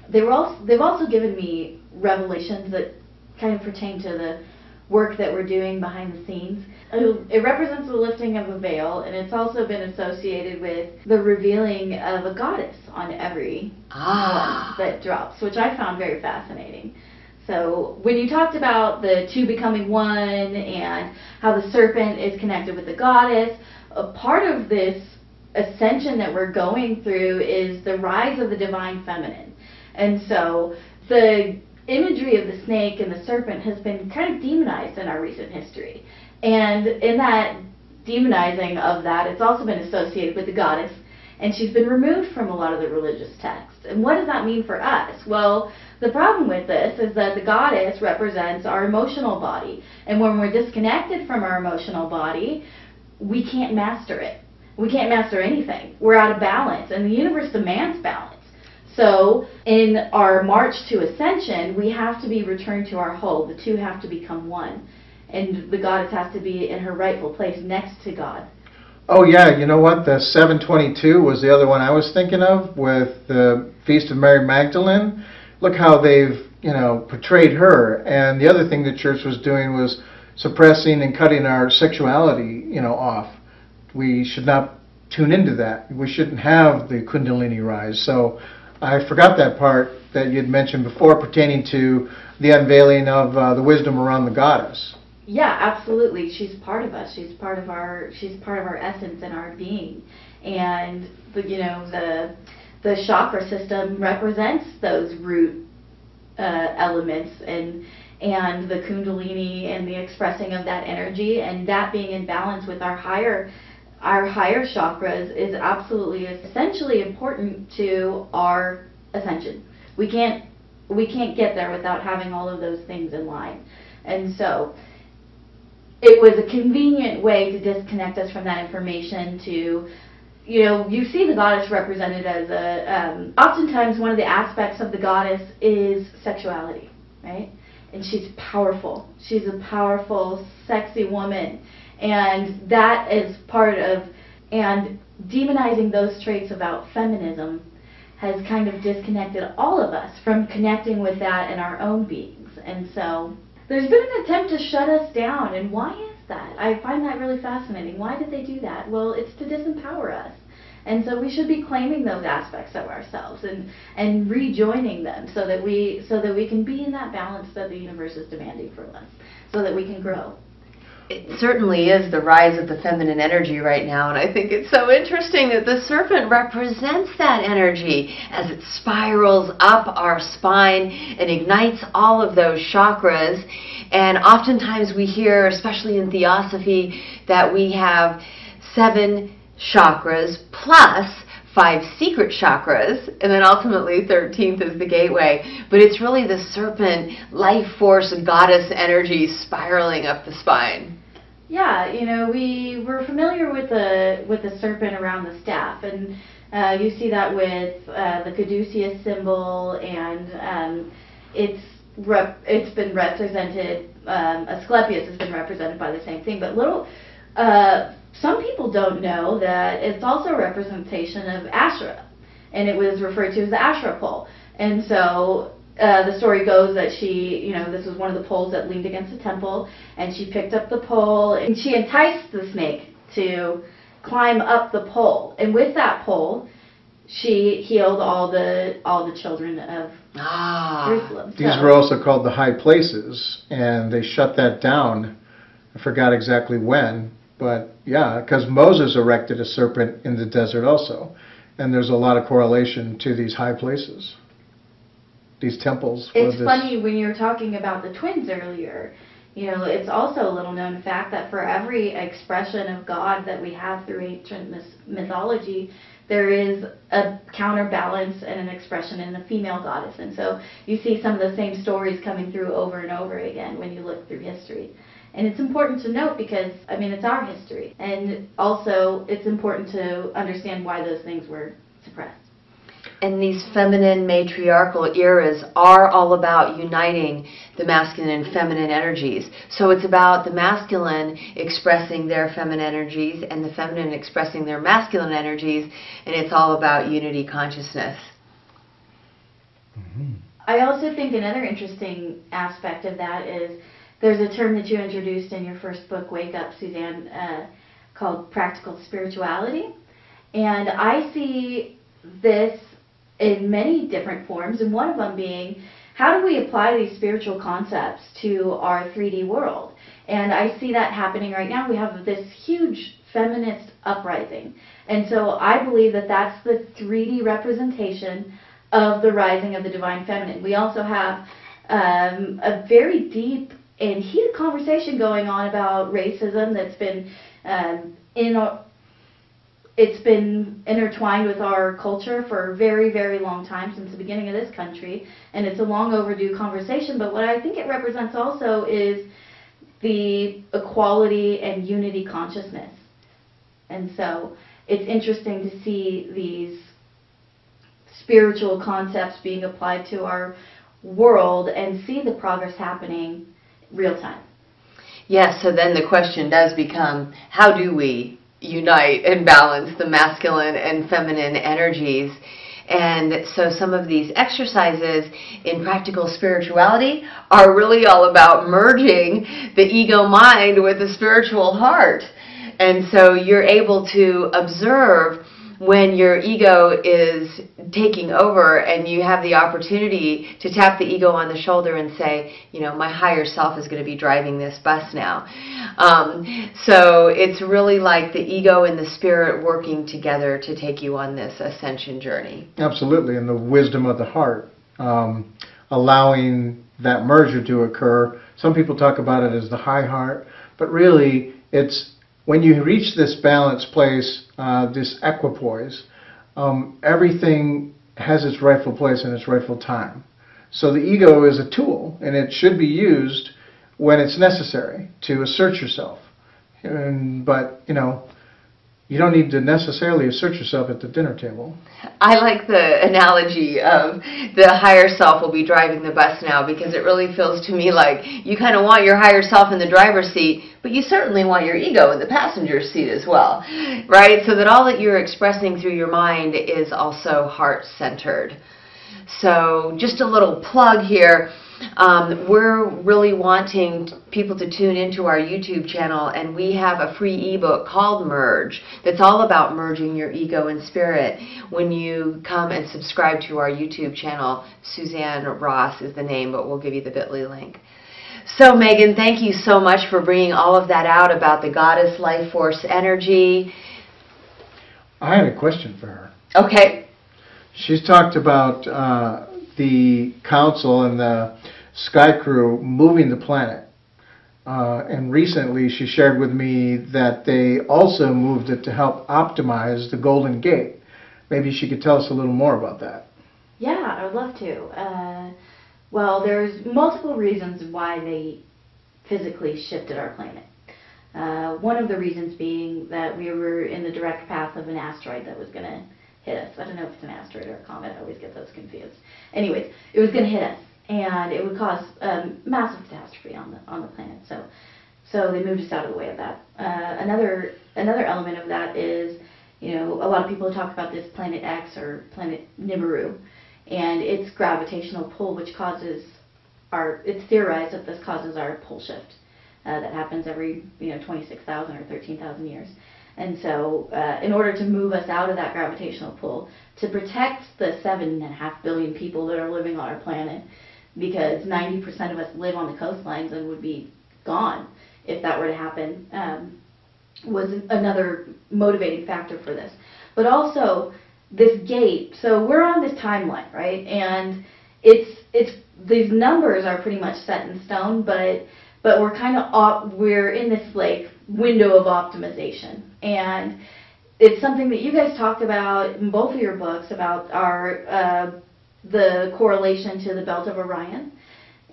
they've also given me revelations that kind of pertain to the work that we're doing behind the scenes. It represents the lifting of a veil, and it's also been associated with the revealing of a goddess on every one that drops, which I found very fascinating. So when you talked about the two becoming one and how the serpent is connected with the goddess, a part of this ascension that we're going through is the rise of the divine feminine. And so the imagery of the snake and the serpent has been kind of demonized in our recent history. And in that demonizing of that, it's also been associated with the goddess, and she's been removed from a lot of the religious texts. And what does that mean for us? Well, the problem with this is that the goddess represents our emotional body. And when we're disconnected from our emotional body, we can't master it. We can't master anything. We're out of balance, and the universe demands balance. So in our march to ascension, we have to be returned to our whole. The two have to become one. And the goddess has to be in her rightful place next to God. Oh yeah, you know what? The 722 was the other one I was thinking of with the Feast of Mary Magdalene. Look how they've, portrayed her. And the other thing the church was doing was suppressing and cutting our sexuality, off. We should not tune into that. We shouldn't have the Kundalini rise. So I forgot that part that you'd mentioned before pertaining to the unveiling of the wisdom around the goddess. Yeah, absolutely. She's part of us. She's part of our essence and our being. And the chakra system represents those root elements and the kundalini and the expressing of that energy, and that being in balance with our higher chakras is absolutely essentially important to our ascension. We can't get there without having all of those things in line. And so it was a convenient way to disconnect us from that information to, you see the goddess represented as oftentimes one of the aspects of the goddess is sexuality, right? And she's powerful. She's a powerful, sexy woman. And that is part of, and demonizing those traits about feminism has kind of disconnected all of us from connecting with that in our own beings. And so there's been an attempt to shut us down. And why is that? I find that really fascinating. Why did they do that? Well, it's to disempower us. And so we should be claiming those aspects of ourselves and rejoining them so that we can be in that balance that the universe is demanding from us, so that we can grow. It certainly is the rise of the feminine energy right now, and I think it's so interesting that the serpent represents that energy as it spirals up our spine and ignites all of those chakras. And oftentimes we hear, especially in Theosophy, that we have 7 chakras plus 5 secret chakras, and then ultimately 13th is the gateway. But it's really the serpent, life force, goddess energy spiraling up the spine. Yeah, we're familiar with the serpent around the staff, and you see that with the caduceus symbol, and it's been represented. Asclepius has been represented by the same thing, but some people don't know that it's also a representation of Asherah, and it was referred to as the Asherah pole. And so the story goes that she, this was one of the poles that leaned against the temple, and she picked up the pole, and she enticed the snake to climb up the pole. And with that pole, she healed all the children of Jerusalem. These were also called the high places, and they shut that down. I forgot exactly when. But yeah, because Moses erected a serpent in the desert also. And there's a lot of correlation to these high places, these temples. It's funny, when you were talking about the twins earlier, it's also a little known fact that for every expression of God that we have through ancient mythology, there is a counterbalance and an expression in the female goddess. And so you see some of the same stories coming through over and over again when you look through history. And it's important to note because, it's our history. And also, it's important to understand why those things were suppressed. And these feminine matriarchal eras are all about uniting the masculine and feminine energies. So it's about the masculine expressing their feminine energies and the feminine expressing their masculine energies, and it's all about unity consciousness. Mm-hmm. I also think another interesting aspect of that is there's a term that you introduced in your first book, Wake Up, Suzanne, called practical spirituality. And I see this in many different forms, and one of them being, how do we apply these spiritual concepts to our 3D world? And I see that happening right now. We have this huge feminist uprising. And so I believe that that's the 3D representation of the rising of the divine feminine. We also have a very deep and heated conversation going on about racism that's been it's been intertwined with our culture for a very, very long time, since the beginning of this country, and it's a long overdue conversation. But what I think it represents also is the equality and unity consciousness. And so it's interesting to see these spiritual concepts being applied to our world and see the progress happening real time. Yes, so then the question does become, how do we unite and balance the masculine and feminine energies? And so some of these exercises in practical spirituality are really all about merging the ego mind with the spiritual heart. And so you're able to observe when your ego is taking over and you have the opportunity to tap the ego on the shoulder and say, you know, my higher self is going to be driving this bus now. So it's really like the ego and the spirit working together to take you on this ascension journey. Absolutely, and the wisdom of the heart, allowing that merger to occur. Some people talk about it as the high heart, but really it's when you reach this balanced place, this equipoise, everything has its rightful place and its rightful time. So the ego is a tool, and it should be used when it's necessary to assert yourself. But, you know, you don't need to necessarily assert yourself at the dinner table. I like the analogy of the higher self will be driving the bus now, because it really feels to me like you kind of want your higher self in the driver's seat, but you certainly want your ego in the passenger seat as well, right? So that all that you're expressing through your mind is also heart-centered. So just a little plug here. We're really wanting people to tune into our YouTube channel, and we have a free ebook called Merge that's all about merging your ego and spirit. When you come and subscribe to our YouTube channel, Suzanne Ross is the name, but we'll give you the bit.ly link. So Megan, thank you so much for bringing all of that out about the goddess life force energy. I had a question for her. Okay. She's talked about the council and the sky crew moving the planet. And recently she shared with me that they also moved it to help optimize the Golden Gate. Maybe she could tell us a little more about that. Yeah, I would love to. Well, there's multiple reasons why they physically shifted our planet. One of the reasons being that we were in the direct path of an asteroid that was going to hit us. I don't know if it's an asteroid or a comet. I always get those confused. Anyways, it was going to hit us, and it would cause massive catastrophe on the planet. So they moved us out of the way of that. Another element of that is, you know, a lot of people talk about this planet X or planet Nibiru, and its gravitational pull, which causes it's theorized that this causes our pole shift that happens every 26,000 or 13,000 years. And so in order to move us out of that gravitational pull, to protect the 7.5 billion people that are living on our planet, because 90% of us live on the coastlines and would be gone if that were to happen, was another motivating factor for this. But also this gate, so we're on this timeline, right? And these numbers are pretty much set in stone, but we're in this like window of optimization, and it's something that you guys talked about in both of your books about the correlation to the belt of Orion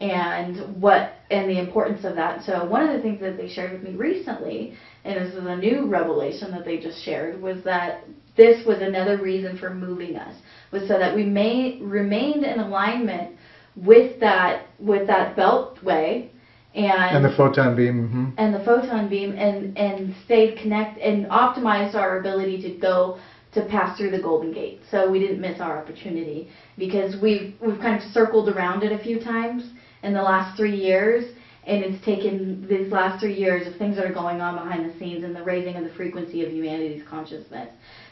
and the importance of that. So one of the things that they shared with me recently, and this is a new revelation that they just shared, was that this was another reason for moving us, was so that we remained in alignment with that beltway. And the photon beam. Mm-hmm. And the photon beam, and stayed connected and optimized our ability to pass through the Golden Gate. So we didn't miss our opportunity, because we've kind of circled around it a few times in the last 3 years, and it's taken these last 3 years of things that are going on behind the scenes and the raising of the frequency of humanity's consciousness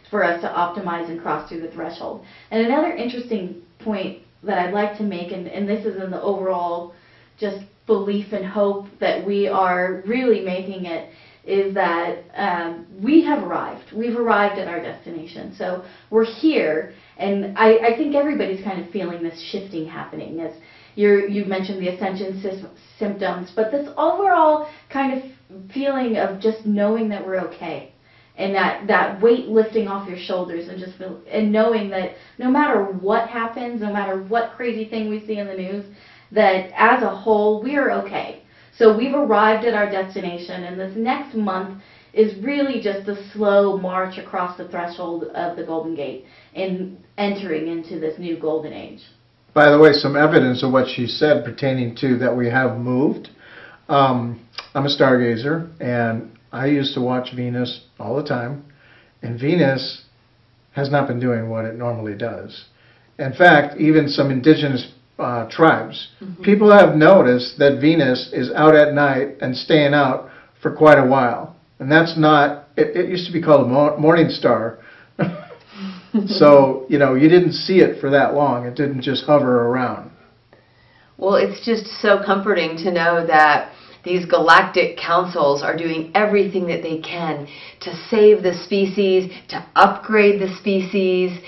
for us to optimize and cross through the threshold. And another interesting point that I'd like to make, and this is in the overall just belief and hope that we are really making it, is that we have arrived. We've arrived at our destination. So we're here, and I think everybody's kind of feeling this shifting happening. As you mentioned the ascension symptoms, but this overall kind of feeling of just knowing that we're okay, and that weight lifting off your shoulders, and knowing that no matter what happens, no matter what crazy thing we see in the news, that as a whole, we are okay. So we've arrived at our destination, and this next month is really just a slow march across the threshold of the Golden Gate and entering into this new golden age. By the way, some evidence of what she said pertaining to that we have moved. I'm a stargazer, and I used to watch Venus all the time, and Venus has not been doing what it normally does. In fact, even some indigenous tribes, people have noticed that Venus is out at night and staying out for quite a while. And that's not, it used to be called a morning star So, you know, you didn't see it for that long. It didn't just hover around. Well, it's just so comforting to know that these galactic councils are doing everything that they can to save the species, to upgrade the species,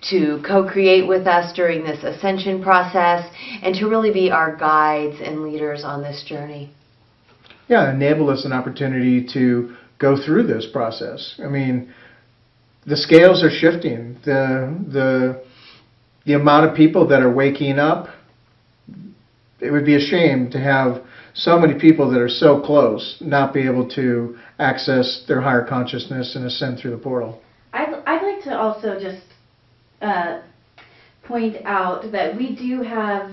to co-create with us during this ascension process, and to really be our guides and leaders on this journey. Yeah, enable us an opportunity to go through this process. I mean, the scales are shifting. The amount of people that are waking up, it would be a shame to have so many people that are so close not be able to access their higher consciousness and ascend through the portal. I'd like to also just point out that we do have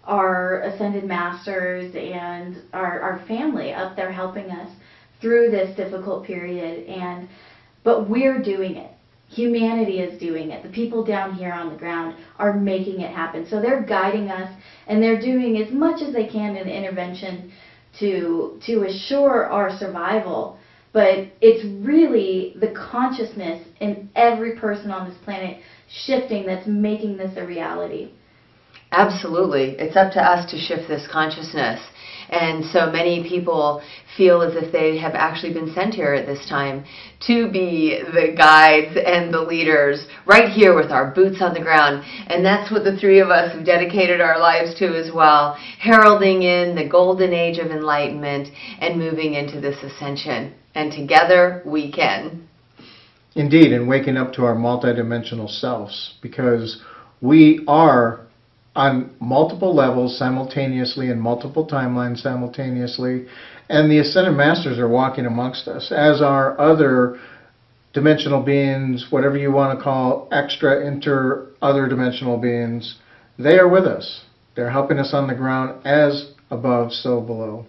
our ascended masters and our family up there helping us through this difficult period, but we're doing it. Humanity is doing it. The people down here on the ground are making it happen. So they're guiding us, and they're doing as much as they can in intervention to assure our survival. But it's really the consciousness in every person on this planet shifting that's making this a reality. Absolutely. It's up to us to shift this consciousness. And so many people feel as if they have actually been sent here at this time to be the guides and the leaders right here with our boots on the ground. And that's what the three of us have dedicated our lives to as well, heralding in the golden age of enlightenment and moving into this ascension. And together we can. Indeed, and waking up to our multidimensional selves, because we are on multiple levels simultaneously, in multiple timelines simultaneously, and the Ascended Masters are walking amongst us, as are other dimensional beings, whatever you want to call extra, other dimensional beings. They are with us. They're helping us on the ground, as above, so below.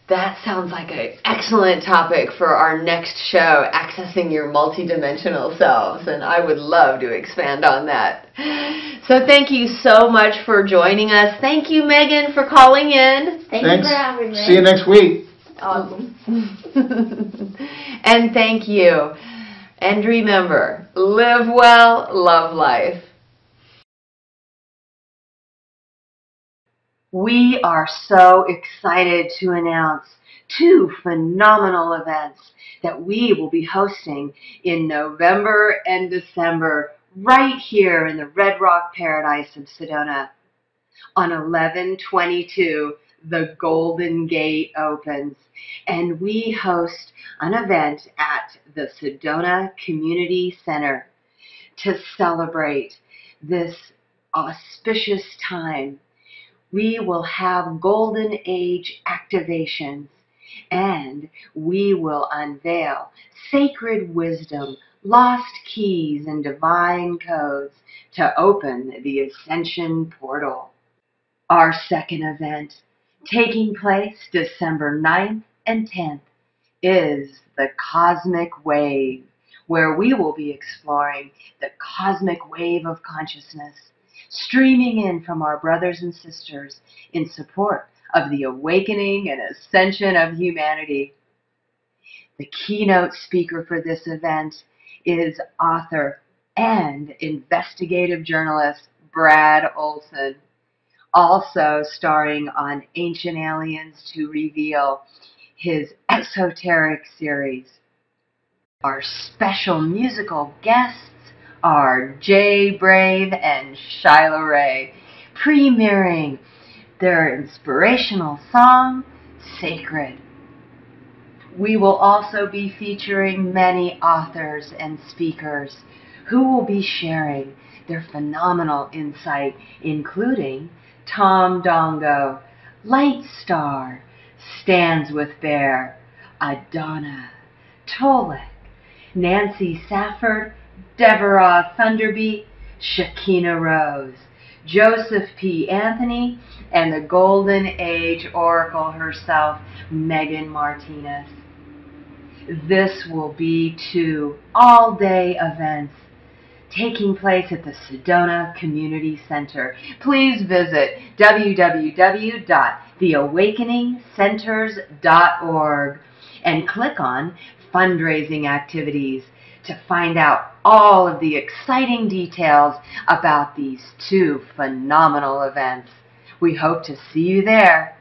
That sounds like an excellent topic for our next show, accessing your multidimensional selves, and I would love to expand on that. So thank you so much for joining us. Thank you, Megan, for calling in. Thanks you for having me. See you next week. Awesome. And thank you. And remember, live well, love life. We are so excited to announce two phenomenal events that we will be hosting in November and December right here in the Red Rock Paradise of Sedona. On 11/22, the Golden Gate opens, and we host an event at the Sedona Community Center to celebrate this auspicious time. We will have Golden Age activations, and we will unveil sacred wisdom, lost keys, and divine codes to open the Ascension portal. Our second event, taking place December 9th and 10th, is the Cosmic Wave, where we will be exploring the cosmic wave of consciousness, streaming in from our brothers and sisters in support of the awakening and ascension of humanity. The keynote speaker for this event is author and investigative journalist Brad Olsen, also starring on Ancient Aliens to Reveal, his esoteric series. Our special musical guests are Jay Brave and Shyla Ray, premiering their inspirational song, Sacred. We will also be featuring many authors and speakers who will be sharing their phenomenal insight, including Tom Dongo, Light Star, Stands with Bear, Adana, Tolek, Nancy Safford, Deborah Thunderbeat, Shakina Rose, Joseph P. Anthony, and the Golden Age Oracle herself, Megan Martinez. This will be two all-day events taking place at the Sedona Community Center. Please visit www.theawakeningcenters.org and click on fundraising activities to find out all of the exciting details about these two phenomenal events. We hope to see you there.